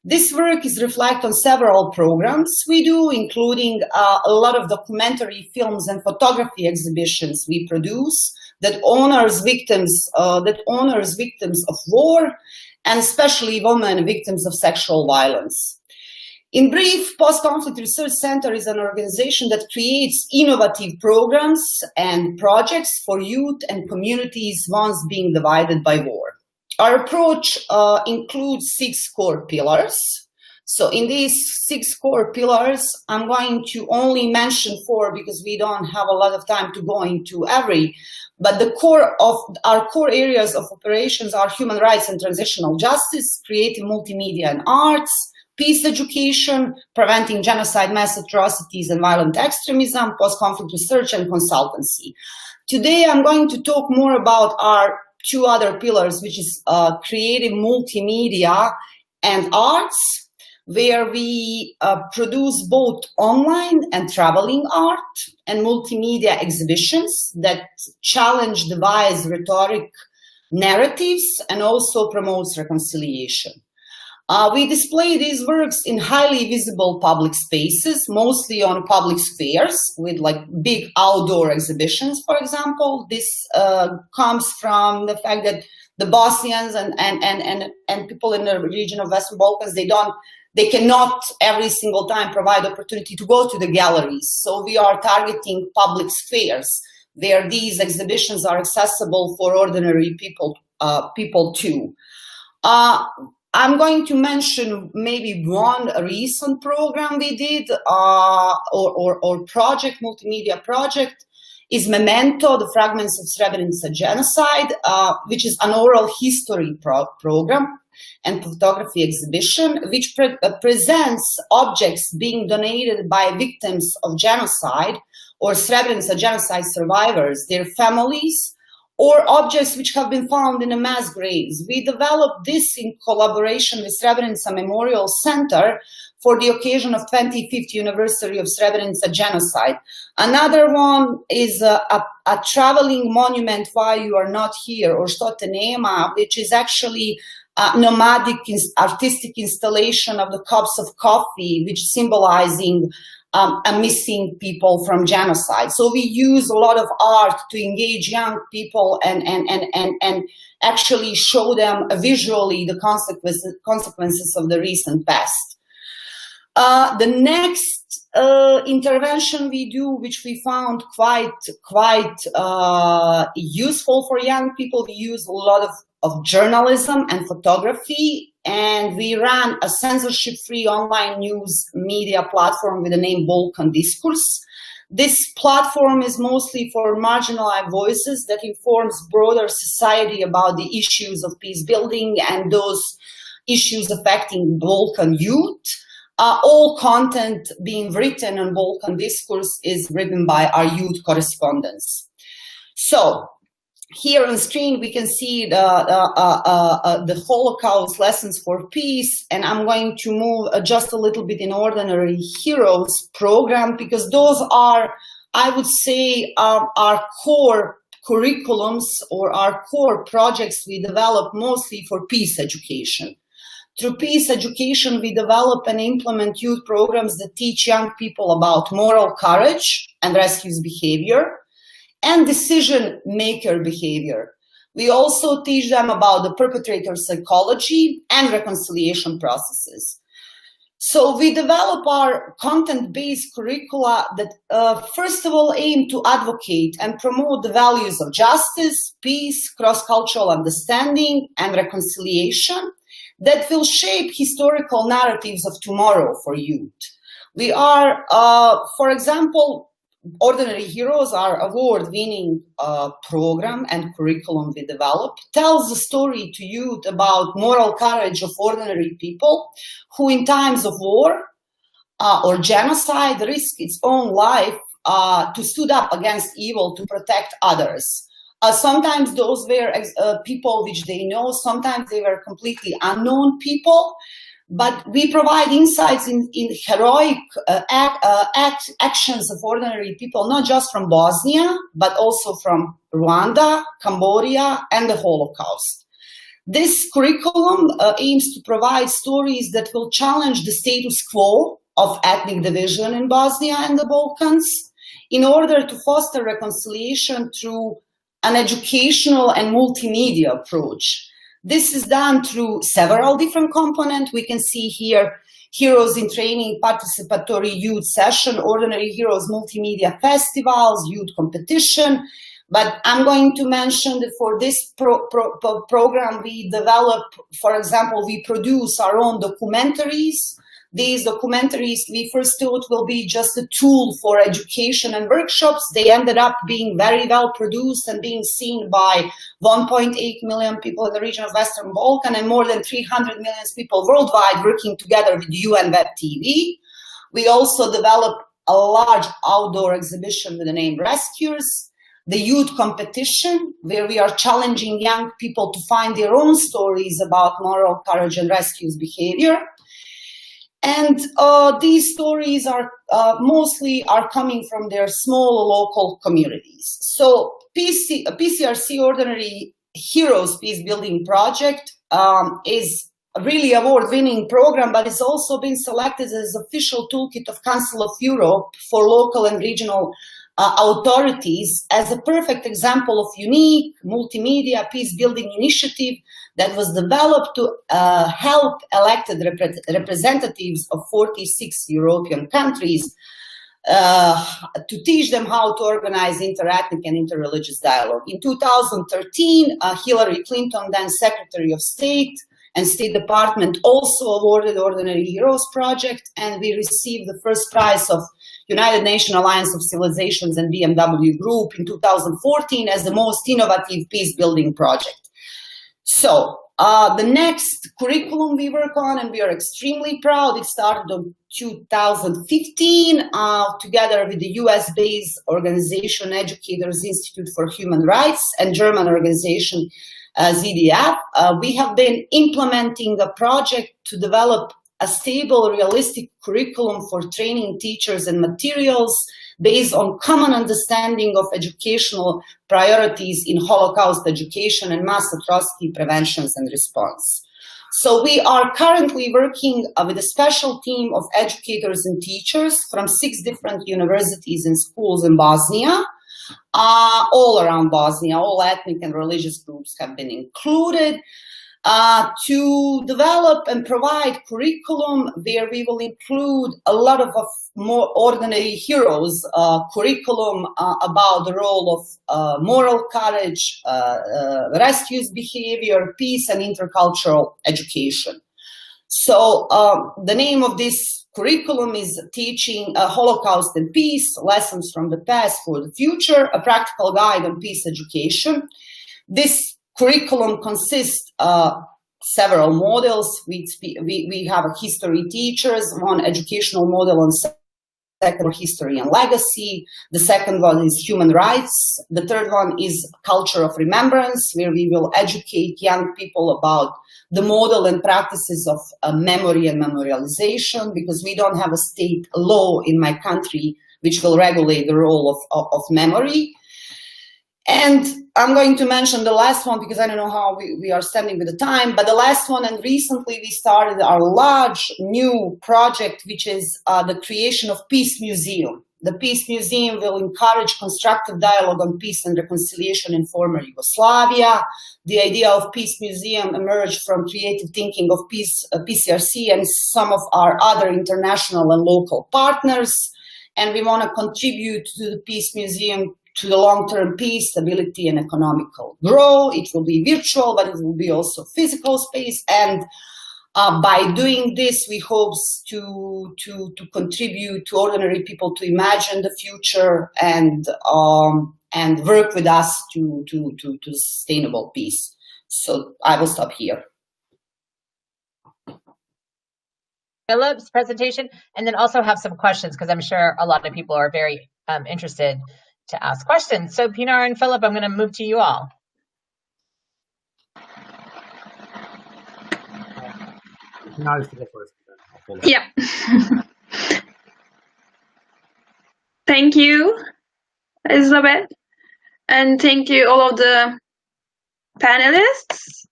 Speaker 5: This work is reflected on several programs we do, including a lot of documentary films and photography exhibitions we produce that honors victims of war, and especially women victims of sexual violence. In brief, Post-Conflict Research Center is an organization that creates innovative programs and projects for youth and communities once being divided by war. Our approach includes 6 core pillars. So in these 6 core pillars, I'm going to only mention 4 because we don't have a lot of time to go into every, but the core of our core areas of operations are human rights and transitional justice, creative multimedia and arts, peace education, preventing genocide, mass atrocities, and violent extremism, post-conflict research, and consultancy. Today, I'm going to talk more about our 2 other pillars, which is creative multimedia and arts, where we produce both online and traveling art and multimedia exhibitions that challenge devised rhetoric narratives and also promotes reconciliation. We display these works in highly visible public spaces, mostly on public squares with like big outdoor exhibitions, for example. This comes from the fact that the Bosnians and people in the region of Western Balkans, they cannot every single time provide opportunity to go to the galleries. So we are targeting public squares where these exhibitions are accessible for ordinary people too. I'm going to mention maybe one recent program we did or project, multimedia project, is Memento, the Fragments of Srebrenica Genocide, which is an oral history program and photography exhibition, which presents objects being donated by victims of genocide or Srebrenica genocide survivors, their families, or objects which have been found in the mass graves. We developed this in collaboration with Srebrenica Memorial Center for the occasion of 25th anniversary of Srebrenica genocide. Another one is a traveling monument Why You Are Not Here, or Što te nema, which is actually a nomadic artistic installation of the cups of coffee, which symbolizing a missing people from genocide. So we use a lot of art to engage young people and actually show them visually the consequences of the recent past. The next intervention we do, which we found quite useful for young people, we use a lot of journalism and photography, and we ran a censorship-free online news media platform with the name Balkan Discourse. This platform is mostly for marginalized voices that informs broader society about the issues of peace building and those issues affecting Balkan youth. All content being written on Balkan Discourse is written by our youth correspondents. So, here on screen, we can see the Holocaust lessons for peace, and I'm going to move just a little bit in Ordinary Heroes program, because those are, I would say, our core curriculums or our core projects we develop mostly for peace education. Through peace education, we develop and implement youth programs that teach young people about moral courage and rescues behavior, and decision-maker behavior. We also teach them about the perpetrator psychology and reconciliation processes. So we develop our content-based curricula that first of all aim to advocate and promote the values of justice, peace, cross-cultural understanding, and reconciliation that will shape historical narratives of tomorrow for youth. We are, for example, Ordinary Heroes, our award-winning program and curriculum we develop, tells the story to youth about moral courage of ordinary people who in times of war or genocide risk its own life to stood up against evil to protect others. Sometimes those were people which they know, sometimes they were completely unknown people, but we provide insights in heroic actions of ordinary people, not just from Bosnia, but also from Rwanda, Cambodia, and the Holocaust. This curriculum aims to provide stories that will challenge the status quo of ethnic division in Bosnia and the Balkans in order to foster reconciliation through an educational and multimedia approach. This is done through several different components. We can see here Heroes in Training, Participatory Youth Session, Ordinary Heroes Multimedia Festivals, Youth Competition. But I'm going to mention that for this program we develop, for example, we produce our own documentaries. These documentaries we first thought will be just a tool for education and workshops. They ended up being very well produced and being seen by 1.8 million people in the region of Western Balkan and more than 300 million people worldwide working together with UN Web TV. We also developed a large outdoor exhibition with the name Rescuers, the youth competition, where we are challenging young people to find their own stories about moral courage and rescues behavior. And these stories are mostly coming from their small local communities. So PCRC Ordinary Heroes Peacebuilding Project is a really award-winning program, but it's also been selected as official toolkit of Council of Europe for local and regional authorities as a perfect example of unique multimedia peace-building initiative that was developed to help elected representatives of 46 European countries to teach them how to organize interethnic and interreligious dialogue. In 2013, Hillary Clinton, then Secretary of State and State Department, also awarded Ordinary Heroes Project, and we received the first prize of United Nations Alliance of Civilizations and BMW Group in 2014 as the most innovative peace-building project. So the next curriculum we work on, and we are extremely proud, it started in 2015 together with the US-based organization Educators Institute for Human Rights and German organization ZDF. We have been implementing a project to develop a stable, realistic curriculum for training teachers and materials based on common understanding of educational priorities in Holocaust education and mass atrocity preventions and response. So we are currently working with a special team of educators and teachers from 6 different universities and schools in Bosnia, all around Bosnia. All ethnic and religious groups have been included, to develop and provide curriculum where we will include a lot of more ordinary heroes curriculum about the role of moral courage, rescues behavior, peace, and intercultural education. So the name of this curriculum is Teaching Holocaust and Peace, Lessons from the Past for the Future, a practical guide on peace education. This curriculum consists of several models. We have a history teachers, one educational model on second history and legacy. The second one is human rights. The third one is culture of remembrance, where we will educate young people about the model and practices of memory and memorialization, because we don't have a state law in my country which will regulate the role of memory. And I'm going to mention the last one because I don't know how we are standing with the time, but the last one, and recently we started our large new project, which is the creation of Peace Museum. The Peace Museum will encourage constructive dialogue on peace and reconciliation in former Yugoslavia. The idea of Peace Museum emerged from creative thinking of PCRC and some of our other international and local partners. And we want to contribute to the Peace Museum to the long-term peace, stability, and economical growth. It will be virtual, but it will be also physical space. And by doing this, we hope to contribute to ordinary people to imagine the future and work with us to sustainable peace. So I will stop here.
Speaker 1: Philip's presentation, and then also have some questions because I'm sure a lot of people are very interested to ask questions. So Pinar and Philip, I'm going to move to you all.
Speaker 3: Yeah. Thank you, Elizabeth, and thank you all of the panelists.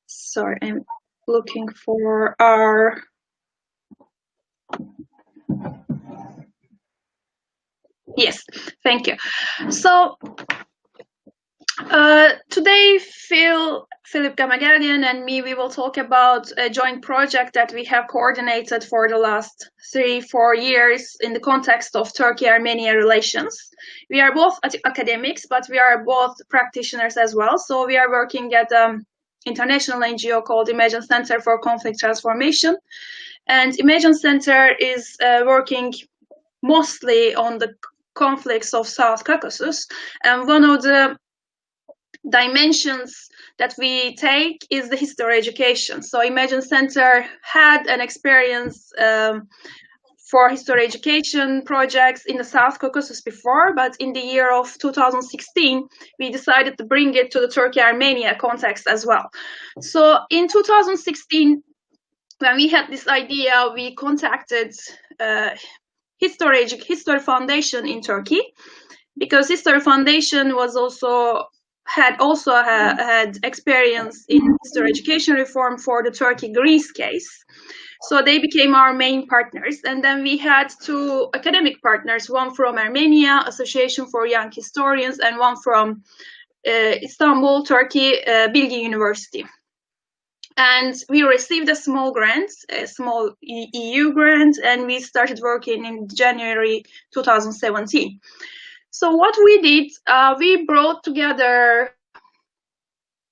Speaker 3: Sorry, I'm looking for our Yes, thank you. So today, Philip Gamagardian and me, we will talk about a joint project that we have coordinated for the last 3-4 years in the context of Turkey-Armenia relations. We are both academics, but we are both practitioners as well. So we are working at an international NGO called Imagine Center for Conflict Transformation. And Imagine Center is working mostly on the conflicts of South Caucasus, and one of the dimensions that we take is the history education. So Imagine Center had an experience for history education projects in the South Caucasus before, but in the year of 2016 we decided to bring it to the Turkey-Armenia context as well. So in 2016, when we had this idea, we contacted History Foundation in Turkey, because History Foundation was also had also had experience in history education reform for the Turkey-Greece case. So they became our main partners. And then we had two academic partners, one from Armenia, Association for Young Historians, and one from Istanbul, Turkey, Bilgi University. And we received a small grant, a small EU grant, and we started working in January 2017. So what we did, we brought together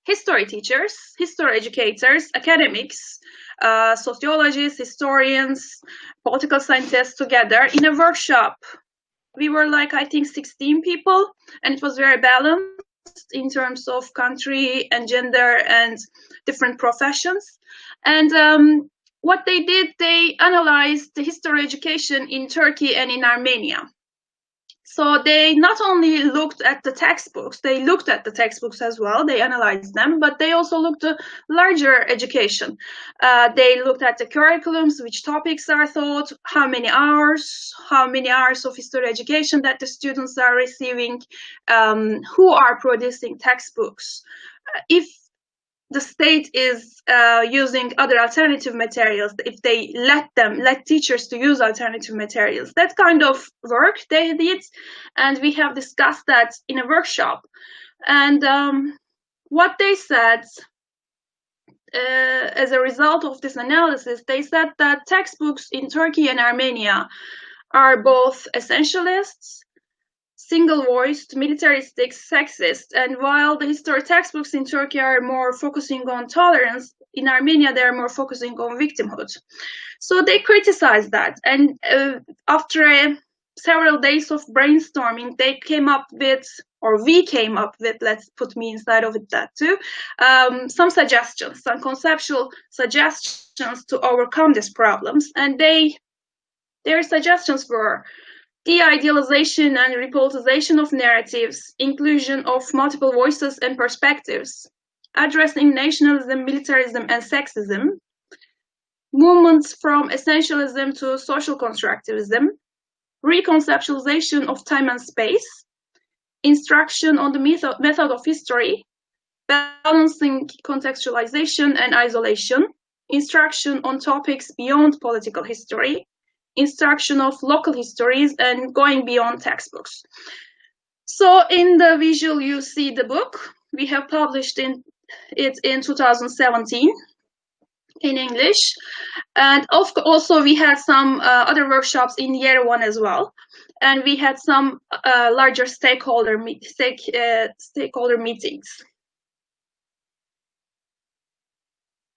Speaker 3: history teachers, history educators, academics, sociologists, historians, political scientists together in a workshop. We were like, I think, 16 people, and it was very balanced in terms of country and gender and different professions. And what they did, they analyzed the history education in Turkey and in Armenia. So they not only looked at the textbooks, they looked at the textbooks as well, they analyzed them, but they also looked at larger education. They looked at the curriculums, which topics are taught, how many hours of history education that the students are receiving, who are producing textbooks, if the state is using other alternative materials, if they let teachers to use alternative materials. That kind of work they did, and we have discussed that in a workshop. And what they said, as a result of this analysis, they said that textbooks in Turkey and Armenia are both essentialists, single-voiced, militaristic, sexist, and while the history textbooks in Turkey are more focusing on tolerance, in Armenia they are more focusing on victimhood. So they criticized that, and after several days of brainstorming, they came up with, or we came up with, let's put me inside of it that too, some suggestions, some conceptual suggestions to overcome these problems, and their suggestions were de-idealization and repoliticization of narratives, inclusion of multiple voices and perspectives, addressing nationalism, militarism, and sexism, movements from essentialism to social constructivism, reconceptualization of time and space, instruction on the method of history, balancing contextualization and isolation, instruction on topics beyond political history, instruction of local histories, and going beyond textbooks. So in the visual, you see the book. We have published it in 2017 in English. And also we had some other workshops in year one as well. And we had some larger stakeholder meetings.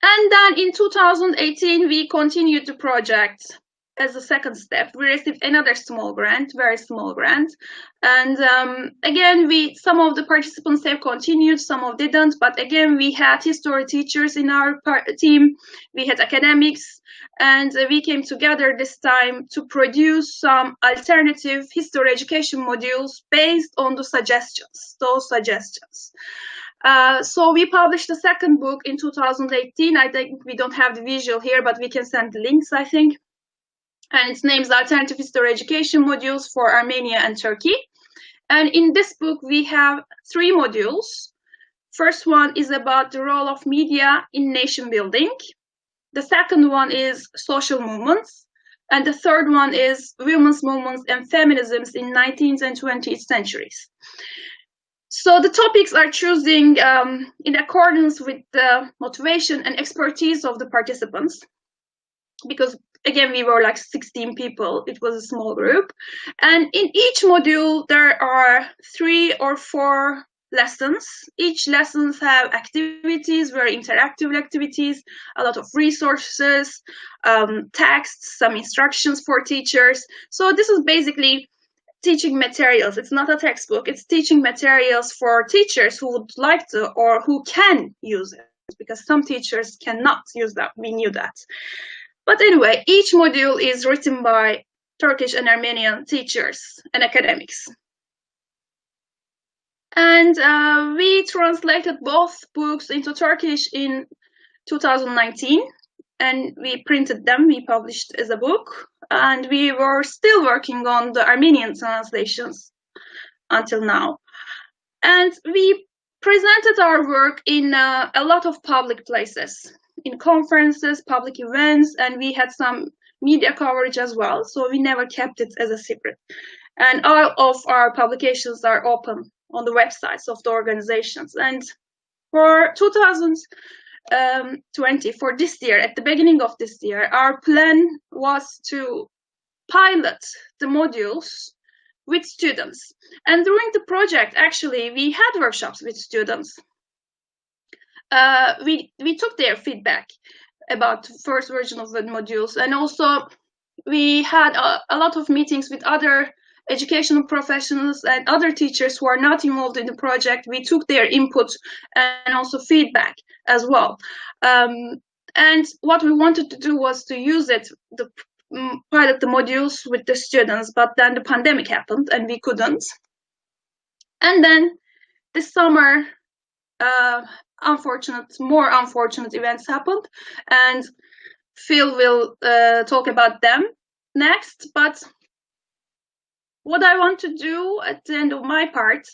Speaker 3: And then in 2018, we continued the project. As a second step, we received another small grant, very small grant. And again, some of the participants have continued, some of didn't, but again, we had history teachers in our team, we had academics, and we came together this time to produce some alternative history education modules based on those suggestions. So we published the second book in 2018. I think we don't have the visual here, but we can send the links, I think. And its name is Alternative History Education Modules for Armenia and Turkey. And in this book, we have 3 modules. First one is about the role of media in nation building. The second one is social movements. And the third one is women's movements and feminisms in 19th and 20th centuries. So the topics are choosing in accordance with the motivation and expertise of the participants, because again, we were like 16 people. It was a small group. And in each module, there are 3 or 4 lessons. Each lessons have activities, very interactive activities, a lot of resources, texts, some instructions for teachers. So this is basically teaching materials. It's not a textbook. It's teaching materials for teachers who would like to or who can use it, because some teachers cannot use that. We knew that. But anyway, each module is written by Turkish and Armenian teachers and academics. And we translated both books into Turkish in 2019, and we printed them, we published as a book, and we were still working on the Armenian translations until now. And we presented our work in a lot of public places, in conferences, public events, and we had some media coverage as well, so we never kept it as a secret. And all of our publications are open on the websites of the organizations. And for 2020, for this year, at the beginning of this year, our plan was to pilot the modules with students. And during the project, actually, we had workshops with students. We took their feedback about the first version of the modules, and also we had a lot of meetings with other educational professionals and other teachers who are not involved in the project. We took their input and also feedback as well. And what we wanted to do was to use it, pilot the modules with the students, but then the pandemic happened and we couldn't. And then this summer, more unfortunate events happened, and Phil will talk about them next. But what I want to do at the end of my part,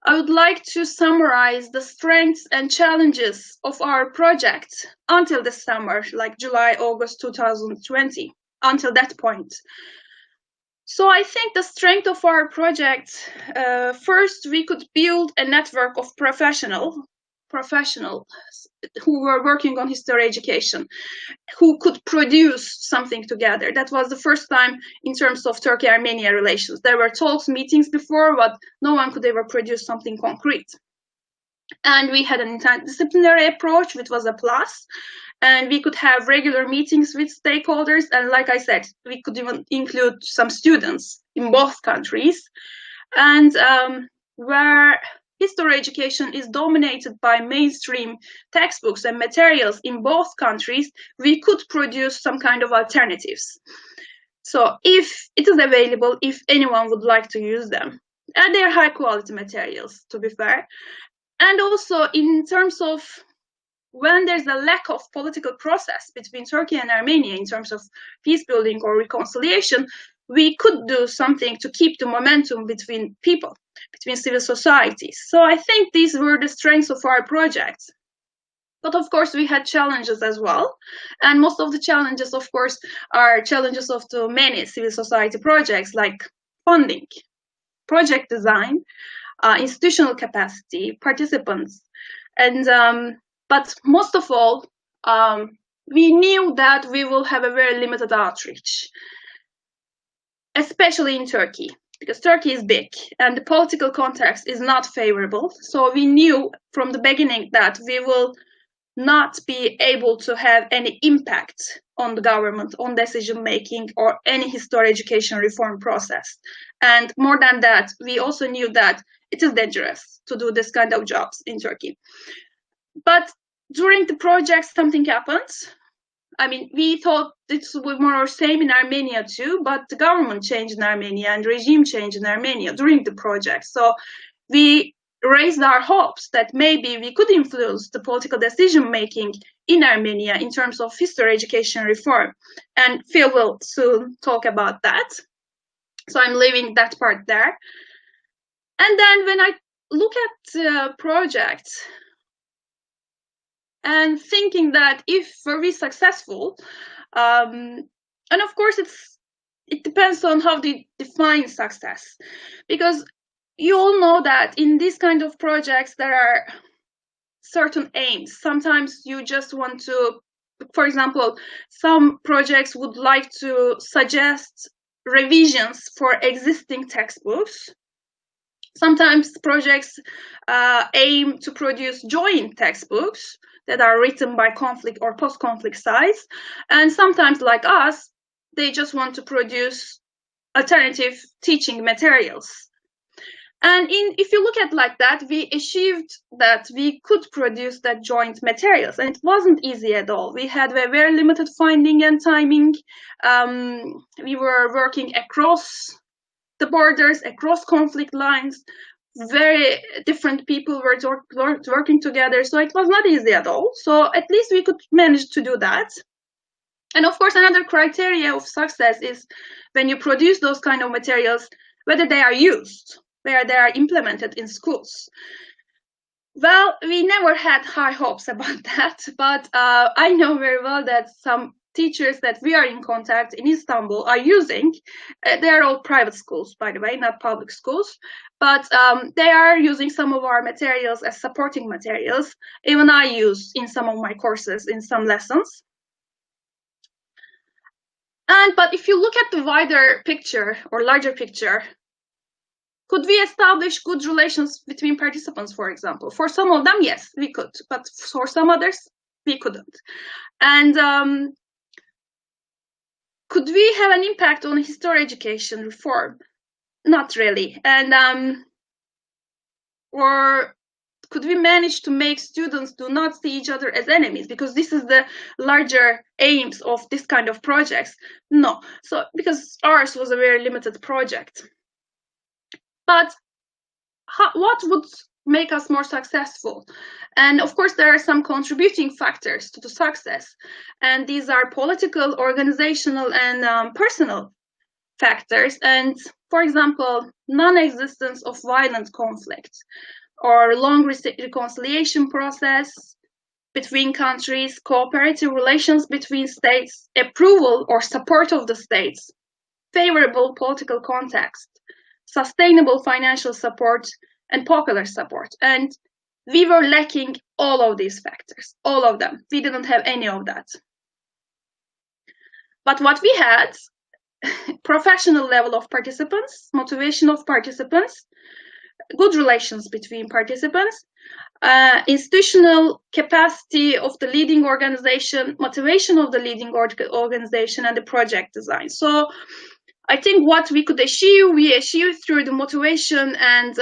Speaker 3: I would like to summarize the strengths and challenges of our project until this summer, like July, August 2020, until that point. So I think the strength of our project, first, we could build a network of professionals who were working on history education, who could produce something together. That was the first time in terms of Turkey-Armenia relations. There were talks, meetings before, but no one could ever produce something concrete. And we had an interdisciplinary approach, which was a plus. And we could have regular meetings with stakeholders. And like I said, we could even include some students in both countries. And where history education is dominated by mainstream textbooks and materials in both countries, we could produce some kind of alternatives. So if it is available, if anyone would like to use them, and they're high quality materials, to be fair. And also in terms of when there's a lack of political process between Turkey and Armenia in terms of peace building or reconciliation, we could do something to keep the momentum between people, between civil societies. So I think these were the strengths of our project. But of course, we had challenges as well. And most of the challenges, of course, are challenges of the many civil society projects, like funding, project design, institutional capacity, participants. And but most of all, we knew that we will have a very limited outreach, especially in Turkey, because Turkey is big and the political context is not favorable. So we knew from the beginning that we will not be able to have any impact on the government, on decision making, or any history education reform process. And more than that, we also knew that it is dangerous to do this kind of jobs in Turkey. But during the project, something happened. I mean, we thought it would be more or same in Armenia too, but the government changed in Armenia and regime changed in Armenia during the project. So we raised our hopes that maybe we could influence the political decision making in Armenia in terms of history education reform. And Phil will soon talk about that. So I'm leaving that part there. And then when I look at the project and thinking that if we're successful, and of course it depends on how they define success, because you all know that in these kind of projects there are certain aims. Sometimes you just want to, for example, some projects would like to suggest revisions for existing textbooks. Sometimes projects aim to produce joint textbooks that are written by conflict or post-conflict sides. And sometimes, like us, they just want to produce alternative teaching materials. And if you look at like that, we achieved that we could produce that joint materials. And it wasn't easy at all. We had a very limited funding and timing. We were working across the borders, across conflict lines. Very different people were working together. So it was not easy at all. So at least we could manage to do that. And of course, another criteria of success is when you produce those kind of materials, whether they are used, where they are implemented in schools. Well, we never had high hopes about that, but I know very well that some teachers that we are in contact in Istanbul are using, they are all private schools, by the way, not public schools, but they are using some of our materials as supporting materials. Even I use in some of my courses, in some lessons. But if you look at the wider picture or larger picture, could we establish good relations between participants, for example? For some of them, yes, we could, but for some others, we couldn't. And could we have an impact on history education reform? Not really. Or could we manage to make students do not see each other as enemies? Because this is the larger aims of this kind of projects. No. So because ours was a very limited project. But what would make us more successful? And of course, there are some contributing factors to the success. And these are political, organizational, and personal factors. And for example, non-existence of violent conflict or long reconciliation process between countries, cooperative relations between states, approval or support of the states, favorable political context, sustainable financial support, and popular support. And we were lacking all of these factors, all of them. We didn't have any of that. But what we had, professional level of participants, motivation of participants, good relations between participants, institutional capacity of the leading organization, motivation of the leading organization, and the project design. So I think what we could achieve, we achieved through the motivation and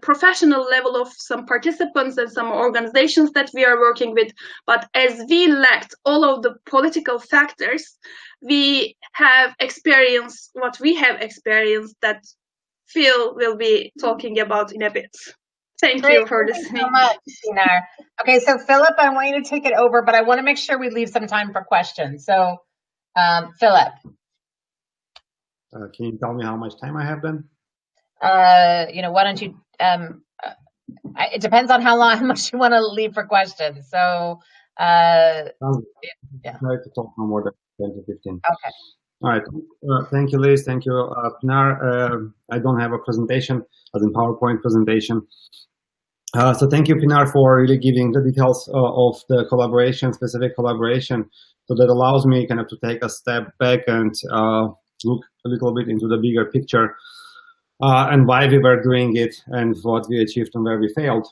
Speaker 3: professional level of some participants and some organizations that we are working with. But as we lacked all of the political factors, we have experienced what we have experienced that Phil will be talking about in a bit. Thank you for listening.
Speaker 1: So much, Pinar. Okay, so Philip, I want you to take it over, but I want to make sure we leave some time for questions. So, Philip.
Speaker 6: Can you tell me how much time I have then?
Speaker 1: Why don't you, it depends on how much you want to leave for questions. So,
Speaker 6: yeah. Try to talk no more than 10 to 15.
Speaker 1: Okay.
Speaker 6: All right. Thank you, Liz. Thank you, Pinar. I don't have a presentation, as in PowerPoint presentation. So thank you, Pinar, for really giving the details of the collaboration, specific collaboration. So that allows me kind of to take a step back and look a little bit into the bigger picture and why we were doing it and what we achieved and where we failed.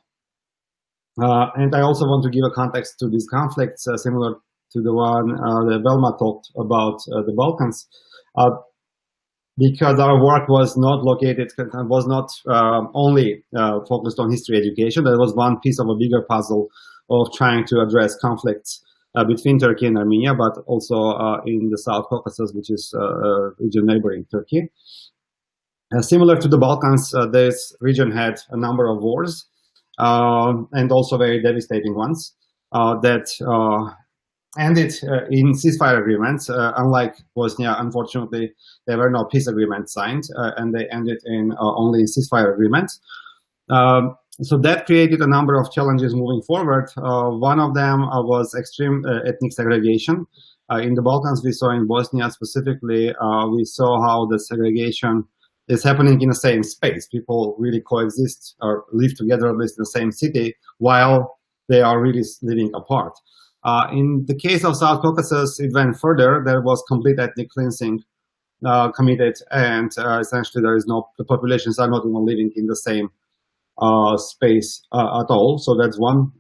Speaker 6: And I also want to give a context to these conflicts similar to the one that Velma talked about, the Balkans, because our work was not only focused on history education. That was one piece of a bigger puzzle of trying to address conflicts between Turkey and Armenia, but also in the South Caucasus, which is a region neighboring Turkey. Similar to the Balkans, this region had a number of wars, and also very devastating ones that ended in ceasefire agreements. Unlike Bosnia, unfortunately, there were no peace agreements signed, and they ended in only ceasefire agreements. So that created a number of challenges moving forward. One of them was extreme ethnic segregation. In the Balkans, we saw in Bosnia specifically, we saw how the segregation is happening in the same space. People really coexist or live together, at least in the same city, while they are really living apart. In the case of South Caucasus, it went further. There was complete ethnic cleansing committed, and essentially the populations are not even living in the same space at all. So that's one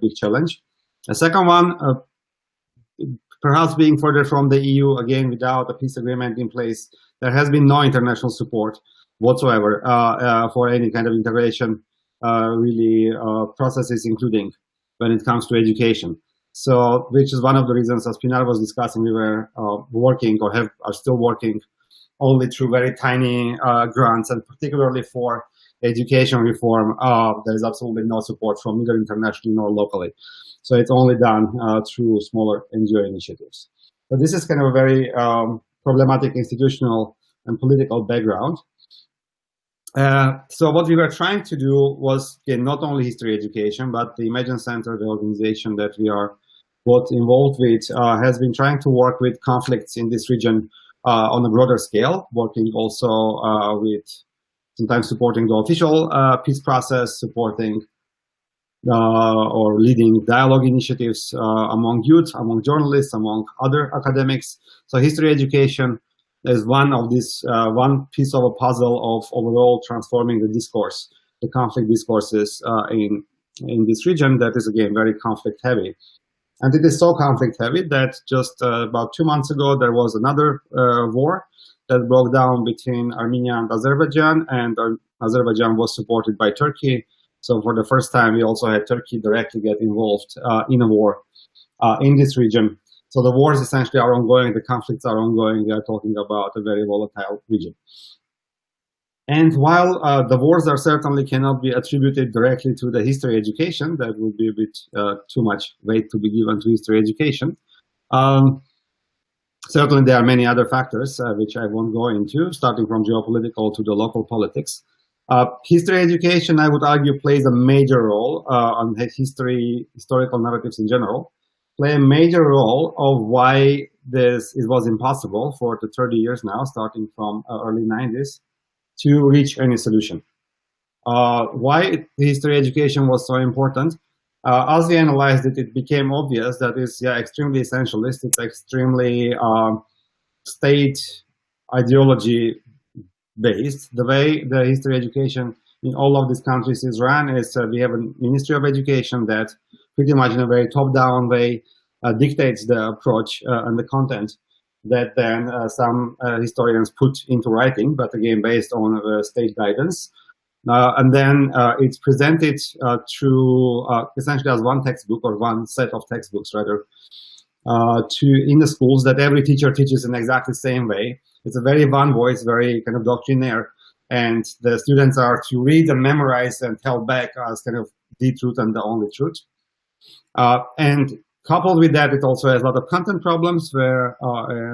Speaker 6: big challenge. The second one, perhaps being further from the EU, again, without a peace agreement in place, there has been no international support whatsoever for any kind of integration processes, including when it comes to education. So, which is one of the reasons, as Pinar was discussing, we were working or are still working only through very tiny grants, and particularly for education reform, there is absolutely no support from either internationally nor locally. So it's only done through smaller NGO initiatives. But this is kind of a very problematic institutional and political background. So what we were trying to do was, again, not only history education, but the Imagine Center, the organization that we are both involved with, has been trying to work with conflicts in this region on a broader scale, working also with sometimes supporting the official peace process, supporting or leading dialogue initiatives among youth, among journalists, among other academics. So history education is one of this one piece of a puzzle of overall transforming the discourse, the conflict discourses in this region that is, again, very conflict heavy. And it is so conflict heavy that just about 2 months ago there was another war that broke down between Armenia and Azerbaijan, and Azerbaijan was supported by Turkey. So for the first time, we also had Turkey directly get involved in a war in this region. So the wars essentially are ongoing, the conflicts are ongoing. We are talking about a very volatile region. And while the wars are certainly cannot be attributed directly to the history education, that would be a bit too much weight to be given to history education. Certainly there are many other factors which I won't go into, starting from geopolitical to the local politics. History education, I would argue, plays a major role on historical narratives in general, play a major role of why it was impossible for the 30 years now, starting from early 90s, to reach any solution. Why history education was so important? As we analyzed it, it became obvious that it's extremely essentialist, it's extremely state ideology based. The way the history education in all of these countries is run is we have a Ministry of Education that pretty much in a very top-down way dictates the approach and the content that then some historians put into writing, but again based on state guidance. And then it's presented through essentially as one textbook or one set of textbooks rather in the schools that every teacher teaches in exactly the same way. It's a very one voice, very kind of doctrinaire, and the students are to read and memorize and tell back as kind of the truth and the only truth. And coupled with that, it also has a lot of content problems where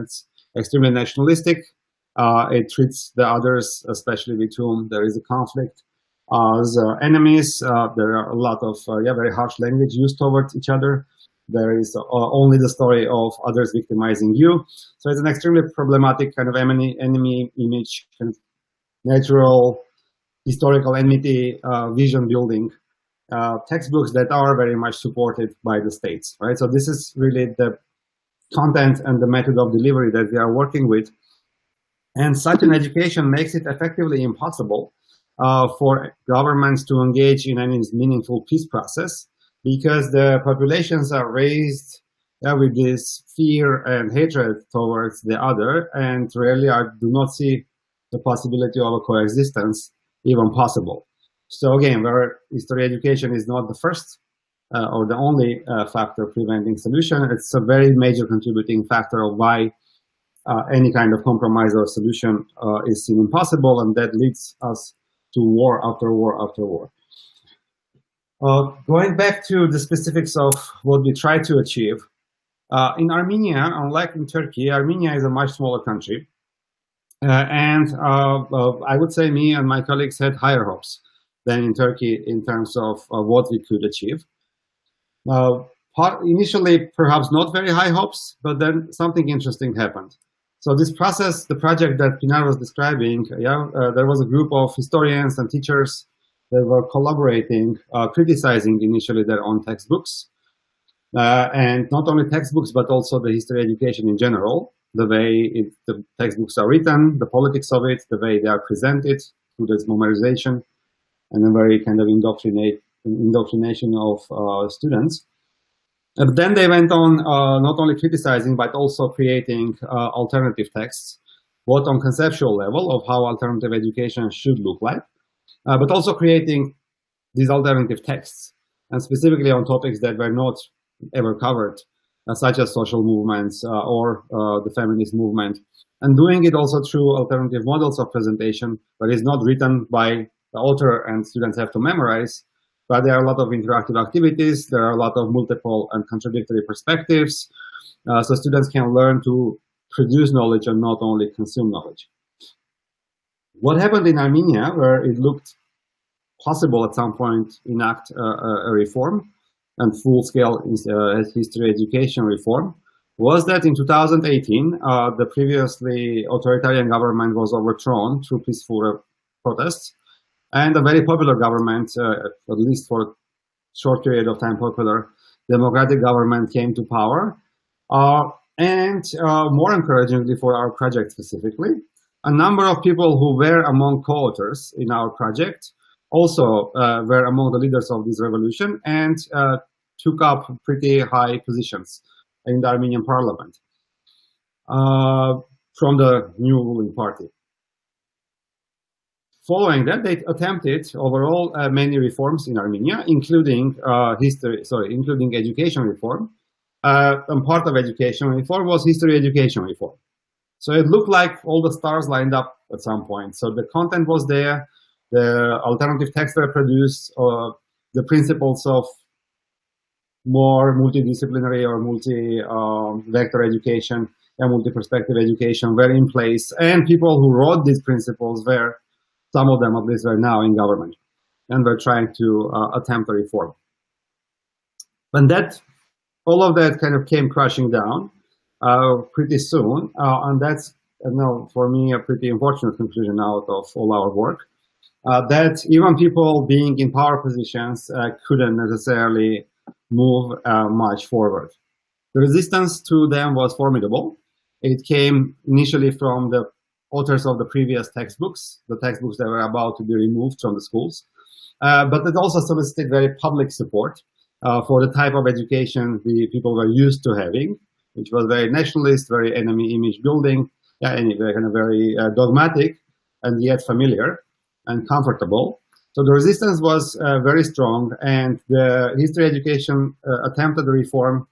Speaker 6: it's extremely nationalistic. It treats the others, especially with whom there is a conflict, as enemies. There are a lot of very harsh language used towards each other. There is only the story of others victimizing you. So it's an extremely problematic kind of enemy image, kind of natural historical enmity vision building textbooks that are very much supported by the states, right? So this is really the content and the method of delivery that we are working with. And such an education makes it effectively impossible for governments to engage in any meaningful peace process, because the populations are raised with this fear and hatred towards the other, and really do not see the possibility of a coexistence even possible. So again, where history education is not the first or the only factor preventing solution, it's a very major contributing factor of why any kind of compromise or solution is seen impossible, and that leads us to war after war after war. Going back to the specifics of what we try to achieve, in Armenia, unlike in Turkey, Armenia is a much smaller country. And I would say me and my colleagues had higher hopes than in Turkey in terms of what we could achieve. Initially, perhaps not very high hopes, but then something interesting happened. So this process, the project that Pinar was describing, there was a group of historians and teachers that were collaborating, criticizing initially their own textbooks. And not only textbooks, but also the history education in general, the way the textbooks are written, the politics of it, the way they are presented through this memorization, and a very kind of indoctrination of students. But then they went on not only criticizing, but also creating alternative texts, both on conceptual level of how alternative education should look like, but also creating these alternative texts, and specifically on topics that were not ever covered, such as social movements or the feminist movement, and doing it also through alternative models of presentation, but it's not written by the author and students have to memorize, but there are a lot of interactive activities, there are a lot of multiple and contradictory perspectives, so students can learn to produce knowledge and not only consume knowledge. What happened in Armenia, where it looked possible at some point enact a reform and full-scale history education reform, was that in 2018, the previously authoritarian government was overthrown through peaceful protests, and a very popular government, at least for a short period of time popular, democratic government came to power. And more encouragingly for our project specifically, a number of people who were among co-authors in our project also were among the leaders of this revolution and took up pretty high positions in the Armenian parliament from the new ruling party. Following that, they attempted overall many reforms in Armenia, including including education reform. And part of education reform was history education reform. So it looked like all the stars lined up at some point. So the content was there, the alternative texts were produced, the principles of more multidisciplinary or multi-vector education and multi-perspective education were in place. And people who wrote these principles were, some of them at least, were now in government and were trying to attempt a reform. And that, all of that kind of came crashing down pretty soon. And that's, for me, a pretty unfortunate conclusion out of all our work. That even people being in power positions couldn't necessarily move much forward. The resistance to them was formidable. It came initially from the authors of the previous textbooks, the textbooks that were about to be removed from the schools. But it also solicited very public support for the type of education the people were used to having, which was very nationalist, very enemy image building, anyway, kind of very dogmatic and yet familiar and comfortable. So the resistance was very strong, and the history education attempted reform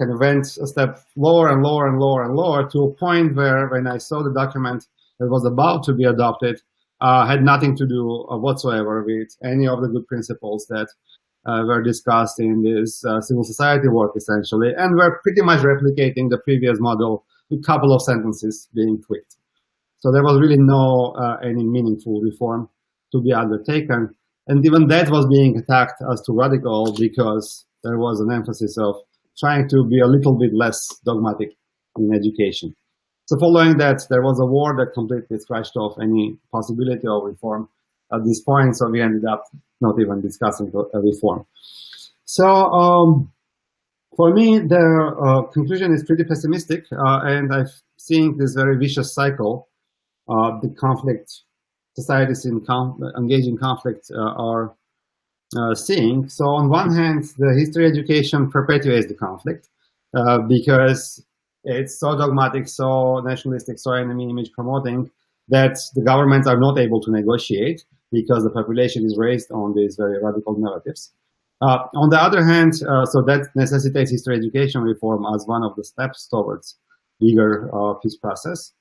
Speaker 6: kind of went a step lower and lower and lower and lower to a point where, when I saw the document that was about to be adopted, had nothing to do whatsoever with any of the good principles that were discussed in this civil society work, essentially, and were pretty much replicating the previous model with a couple of sentences being tweaked. So there was really no any meaningful reform to be undertaken. And even that was being attacked as too radical because there was an emphasis of trying to be a little bit less dogmatic in education. So following that, there was a war that completely scratched off any possibility of reform at this point. So we ended up not even discussing a reform. So for me, the conclusion is pretty pessimistic, and I'm seeing this very vicious cycle. The conflict, societies in engaging conflict are seeing. So on one hand, the history education perpetuates the conflict because it's so dogmatic, so nationalistic, so enemy image promoting that the governments are not able to negotiate because the population is raised on these very radical narratives. On the other hand, so that necessitates history education reform as one of the steps towards bigger peace process.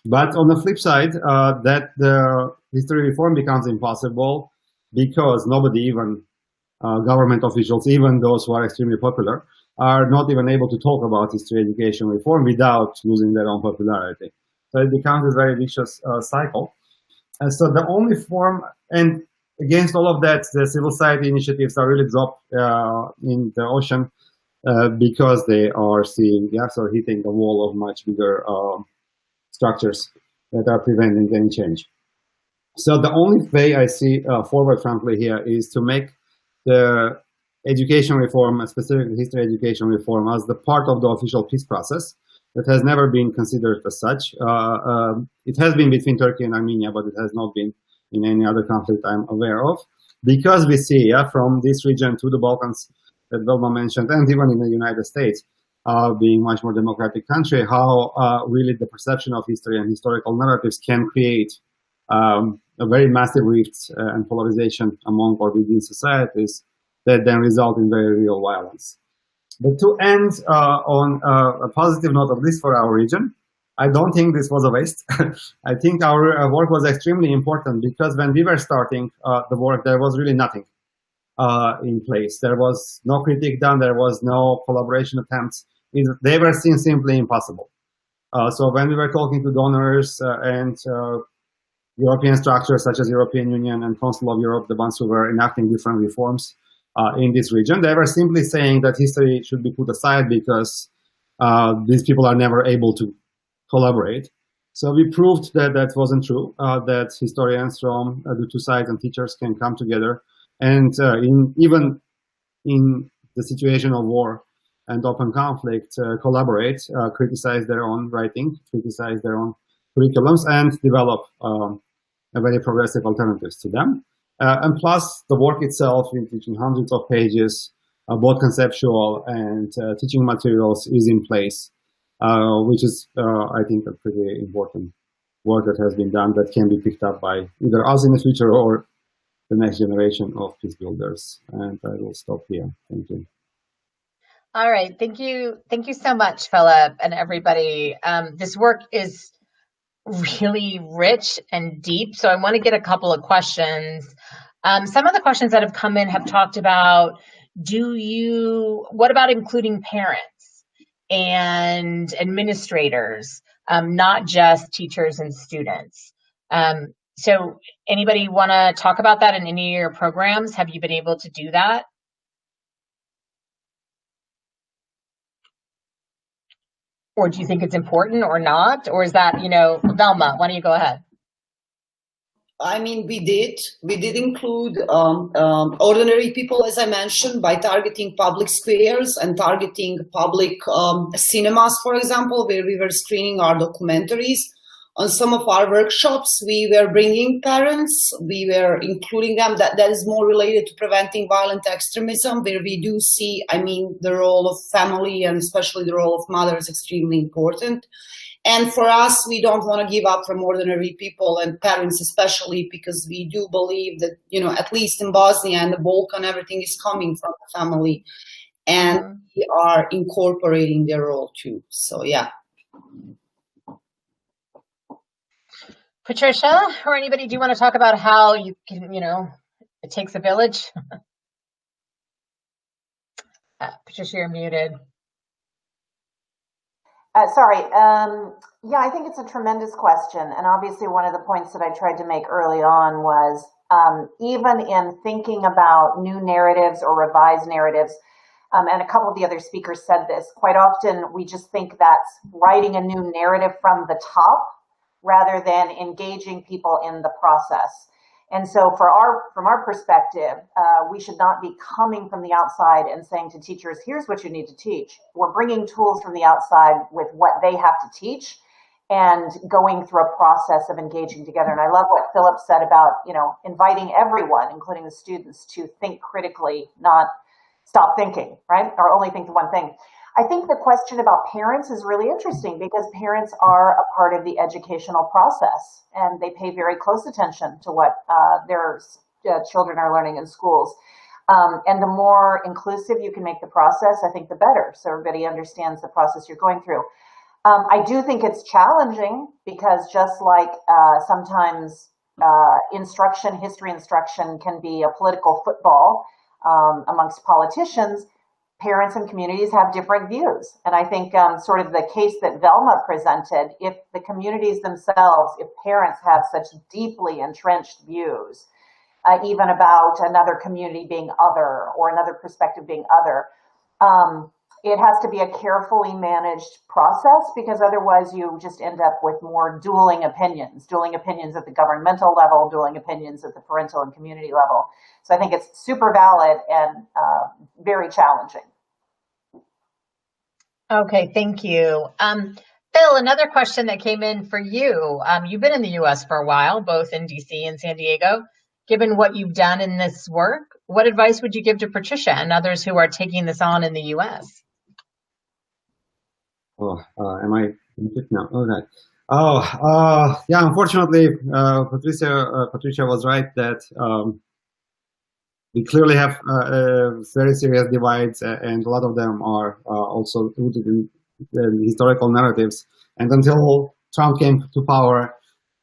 Speaker 6: But on the flip side, that the history reform becomes impossible because nobody, even government officials, even those who are extremely popular, are not even able to talk about history education reform without losing their own popularity. So it becomes a very vicious cycle. And so the only form, and against all of that, the civil society initiatives are really dropped in the ocean because they are seeing, so hitting the wall of much bigger structures that are preventing any change. So the only way I see forward, frankly, here is to make the education reform, specifically history education reform, as the part of the official peace process that has never been considered as such. It has been between Turkey and Armenia, but it has not been in any other conflict I'm aware of, because we see from this region to the Balkans that Velma mentioned, and even in the United States, being much more democratic country, how really the perception of history and historical narratives can create a very massive rift and polarization among or within societies that then result in very real violence. But to end on a positive note, at least for our region, I don't think this was a waste. I think our work was extremely important because when we were starting the work, there was really nothing in place. There was no critique done. There was no collaboration attempts. They were seen simply impossible. So when we were talking to donors and European structures such as European Union and Council of Europe, the ones who were enacting different reforms in this region. They were simply saying that history should be put aside because these people are never able to collaborate. So we proved that that wasn't true, that historians from the two sides and teachers can come together and even in the situation of war and open conflict, collaborate, criticize their own writing, criticize their own curriculums, and develop very progressive alternatives to them. And plus, the work itself, in teaching hundreds of pages, both conceptual and teaching materials, is in place, which is, I think, a pretty important work that has been done that can be picked up by either us in the future or the next generation of Peacebuilders. And I will stop here. Thank you.
Speaker 1: All right. Thank you. Thank you so much, Philip, and everybody. This work is really rich and deep. So I want to get a couple of questions. Some of the questions that have come in have talked about, what about including parents and administrators, not just teachers and students? So anybody want to talk about that in any of your programs? Have you been able to do that? Or do you think it's important or not? Or is that, Velma, why don't you go ahead?
Speaker 5: I mean, we did include ordinary people, as I mentioned, by targeting public squares and targeting public cinemas, for example, where we were screening our documentaries. On some of our workshops, we were bringing parents, we were including them. That is more related to preventing violent extremism, where we do see, the role of family and especially the role of mother is extremely important. And for us, we don't want to give up from ordinary people and parents especially, because we do believe that, at least in Bosnia and the Balkan, everything is coming from the family. And we are incorporating their role too. So, yeah.
Speaker 1: Patricia, or anybody, do you want to talk about how you can, it takes a village? Patricia, you're muted.
Speaker 2: Sorry. Yeah, I think it's a tremendous question. And obviously one of the points that I tried to make early on was even in thinking about new narratives or revised narratives, and a couple of the other speakers said this, quite often we just think that's writing a new narrative from the top rather than engaging people in the process. And so from our perspective, we should not be coming from the outside and saying to teachers, here's what you need to teach. We're bringing tools from the outside with what they have to teach and going through a process of engaging together. And I love what Philip said about, inviting everyone, including the students, to think critically, not stop thinking, right? Or only think the one thing. I think the question about parents is really interesting because parents are a part of the educational process and they pay very close attention to what their children are learning in schools. And the more inclusive you can make the process, I think the better. So everybody understands the process you're going through. I do think it's challenging because just like sometimes history instruction can be a political football amongst politicians, parents and communities have different views. And I think sort of the case that Velma presented, if the communities themselves, if parents have such deeply entrenched views, even about another community being other or another perspective being other, it has to be a carefully managed process because otherwise you just end up with more dueling opinions at the governmental level, dueling opinions at the parental and community level. So I think it's super valid and very challenging.
Speaker 1: Okay, thank you. Phil, another question that came in for you. You've been in the U.S. for a while, both in D.C. and San Diego. Given what you've done in this work, what advice would you give to Patricia and others who are taking this on in the U.S.?
Speaker 6: Am I muted now? Okay. Yeah, unfortunately, Patricia was right that we clearly have very serious divides, and a lot of them are also rooted in historical narratives. And until Trump came to power,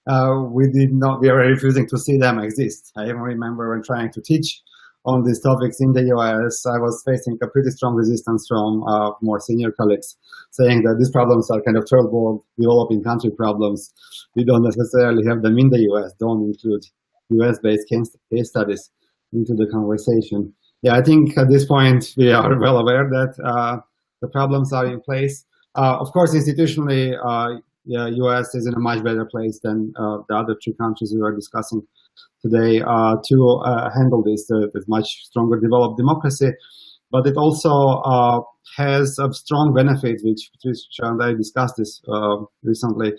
Speaker 6: we were refusing to see them exist. I even remember when trying to teach on these topics in the US, I was facing a pretty strong resistance from more senior colleagues, saying that these problems are kind of third world developing country problems. We don't necessarily have them in the US. Don't include US-based case studies into the conversation. Yeah, I think at this point we are well aware that the problems are in place. Of course, institutionally, US is in a much better place than the other two countries we were discussing today to handle this with much stronger developed democracy. But it also has a strong benefit, which Patricia and I discussed this recently,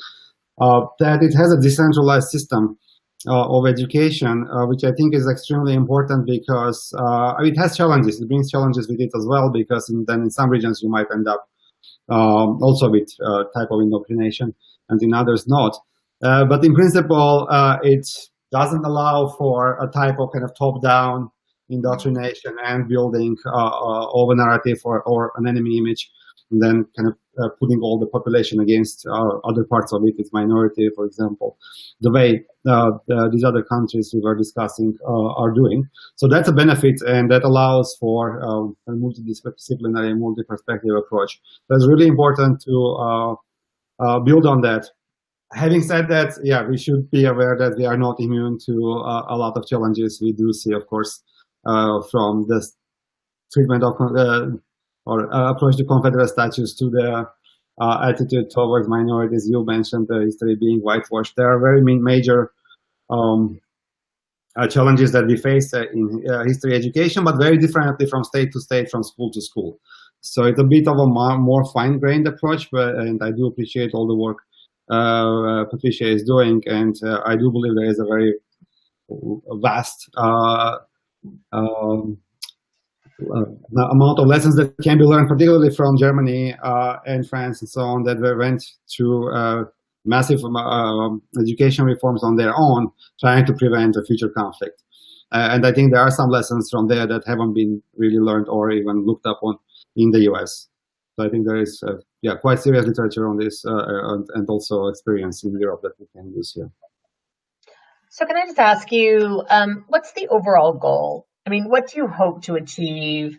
Speaker 6: that it has a decentralized system of education, which I think is extremely important because it has challenges. It brings challenges with it as well, because then in some regions you might end up also with type of indoctrination, and in others not. But in principle, it doesn't allow for a type of kind of top-down indoctrination and building of a narrative or an enemy image, and then kind of putting all the population against other parts of it, its minority, for example, the way these other countries we were discussing are doing. So that's a benefit, and that allows for a multidisciplinary, multi-perspective approach. So it's really important to build on that. Having said that, yeah, we should be aware that we are not immune to a lot of challenges we do see, of course, from the treatment of or approach to Confederate status to the attitude towards minorities. You mentioned the history being whitewashed. There are very major challenges that we face in history education, but very differently from state to state, from school to school. So it's a bit of a more fine-grained approach, and I do appreciate all the work Patricia is doing, and I do believe there is a very vast amount of lessons that can be learned, particularly from Germany and France and so on, that went through massive education reforms on their own, trying to prevent a future conflict. And I think there are some lessons from there that haven't been really learned or even looked up on in the US. So I think there is quite serious literature on this and also experience in Europe that we can use here.
Speaker 1: So can I just ask you, what's the overall goal? I mean, what do you hope to achieve?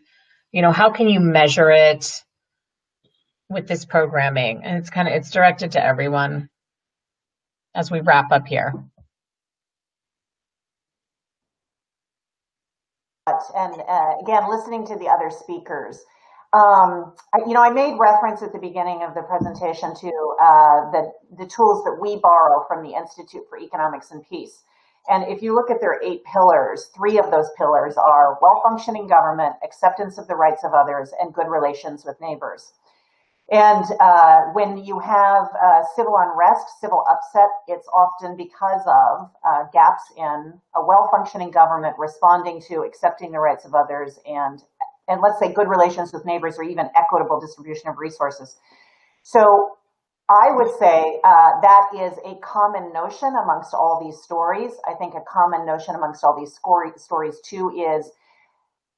Speaker 1: You know, how can you measure it with this programming? And it's directed to everyone as we wrap up here.
Speaker 2: And again, listening to the other speakers, I made reference at the beginning of the presentation to the tools that we borrow from the Institute for Economics and Peace. And if you look at their 8 pillars, 3 of those pillars are well-functioning government, acceptance of the rights of others, and good relations with neighbors. And when you have civil unrest, civil upset, it's often because of gaps in a well-functioning government responding to accepting the rights of others and let's say good relations with neighbors, or even equitable distribution of resources. So I would say that is a common notion amongst all these stories. I think a common notion amongst all these stories too is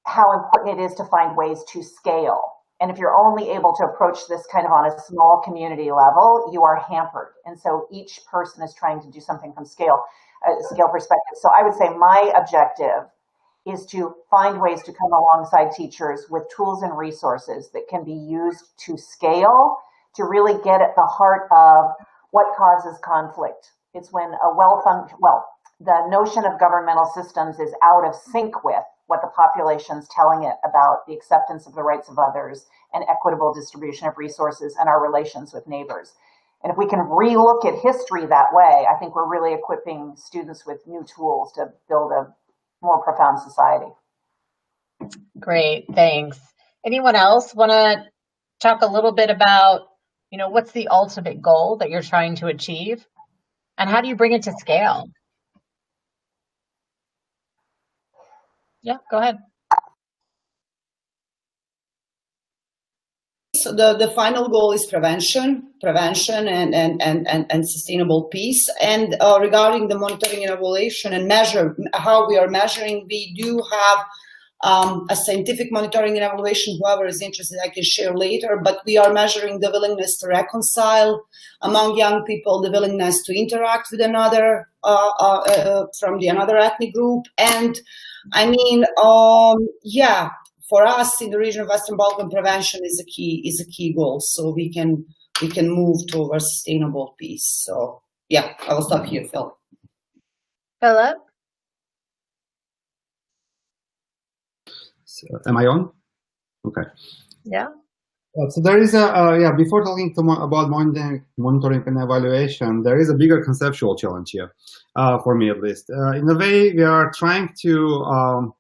Speaker 2: how important it is to find ways to scale. And if you're only able to approach this kind of on a small community level, you are hampered. And so each person is trying to do something from scale perspective. So I would say my objective is to find ways to come alongside teachers with tools and resources that can be used to scale, to really get at the heart of what causes conflict. It's when the notion of governmental systems is out of sync with what the population's telling it about the acceptance of the rights of others and equitable distribution of resources and our relations with neighbors. And if we can relook at history that way, I think we're really equipping students with new tools to build a more profound society.
Speaker 1: Great, thanks. Anyone else want to talk a little bit about, what's the ultimate goal that you're trying to achieve, and how do you bring it to scale? Yeah, go ahead.
Speaker 5: So the final goal is prevention and sustainable peace. And regarding the monitoring and evaluation and how we are measuring, we do have a scientific monitoring and evaluation. Whoever is interested, I can share later. But we are measuring the willingness to reconcile among young people, the willingness to interact with another from the another ethnic group, and I mean, yeah, for us in the region of Western Balkan, prevention is a key goal. So we can move towards sustainable peace. So yeah, I will stop here, Phil.
Speaker 1: Philip?
Speaker 6: So, am I on? Okay.
Speaker 1: Yeah.
Speaker 6: So there is before talking about monitoring and evaluation, there is a bigger conceptual challenge here, for me at least. In a way, we are trying to,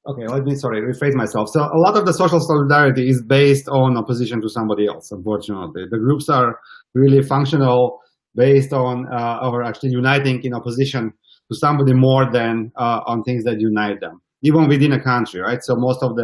Speaker 6: rephrase myself. So a lot of the social solidarity is based on opposition to somebody else, unfortunately. The groups are really functional based on, or actually uniting in opposition to somebody more than on things that unite them, even within a country, right? So most of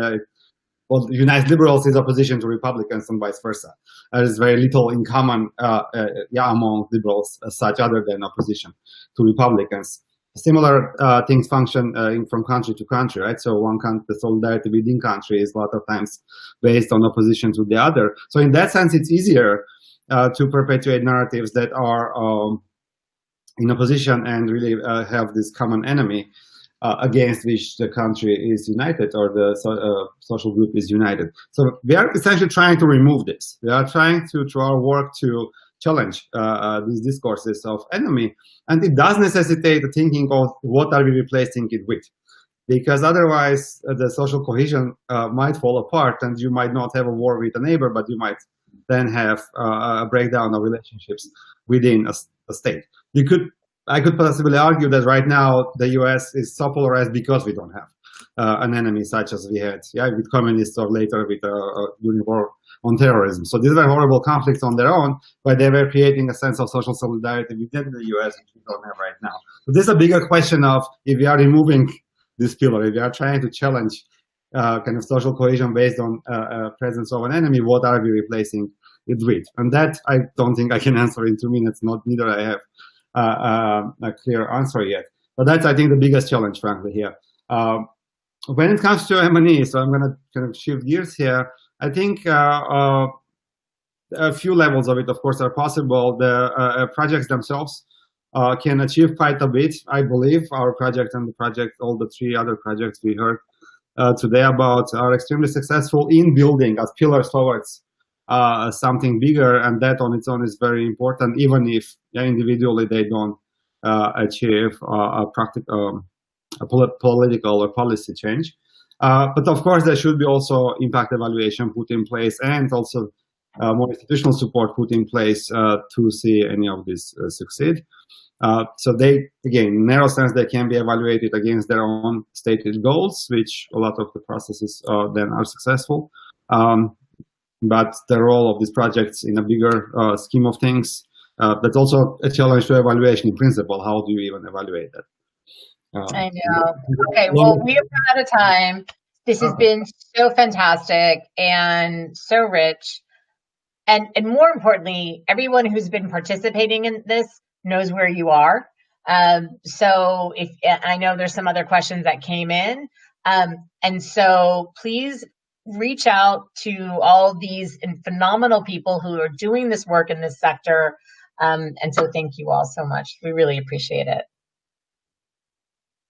Speaker 6: what unites liberals is opposition to Republicans and vice versa. There is very little in common among liberals as such, other than opposition to Republicans. Similar things function from country to country, right? So the solidarity within country is a lot of times based on opposition to the other. So in that sense, it's easier to perpetuate narratives that are in opposition and really have this common enemy against which the country is united, or the social group is united. So we are essentially trying to remove this. We are trying to, through our work, to challenge these discourses of enemy. And it does necessitate the thinking of what are we replacing it with. Because otherwise, the social cohesion might fall apart, and you might not have a war with a neighbor, but you might then have a breakdown of relationships within a state. I could possibly argue that right now the US is so polarized because we don't have an enemy such as we had with communists, or later with during war on terrorism. So these were horrible conflicts on their own, but they were creating a sense of social solidarity within the US, which we don't have right now. So this is a bigger question of, if we are removing this pillar, if we are trying to challenge kind of social cohesion based on presence of an enemy, what are we replacing it with? And that I don't think I can answer in 2 minutes. Neither I have a clear answer yet. But that's, I think, the biggest challenge, frankly, here. When it comes to M&E, so I'm going to kind of shift gears here. I think a few levels of it, of course, are possible. The projects themselves can achieve quite a bit, I believe. Our project and all the 3 other projects we heard today about, are extremely successful in building as pillars towards something bigger, and that on its own is very important, even if individually they don't achieve a political or policy change. But of course, there should be also impact evaluation put in place, and also more institutional support put in place to see any of this succeed. So they, again, in narrow sense, they can be evaluated against their own stated goals, which a lot of the processes then are successful. But the role of these projects in a bigger scheme of things, that's also a challenge to evaluation in principle. How do you even evaluate that?
Speaker 1: I know. Okay, well, we have run out of time. This has been so fantastic and so rich. And more importantly, everyone who's been participating in this knows where you are. So if I know there's some other questions that came in. And so please reach out to all these phenomenal people who are doing this work in this sector. And so thank you all so much. We really appreciate it.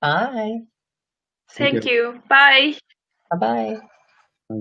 Speaker 1: Bye.
Speaker 3: Thank you. Bye.
Speaker 1: Bye-bye.
Speaker 6: Bye.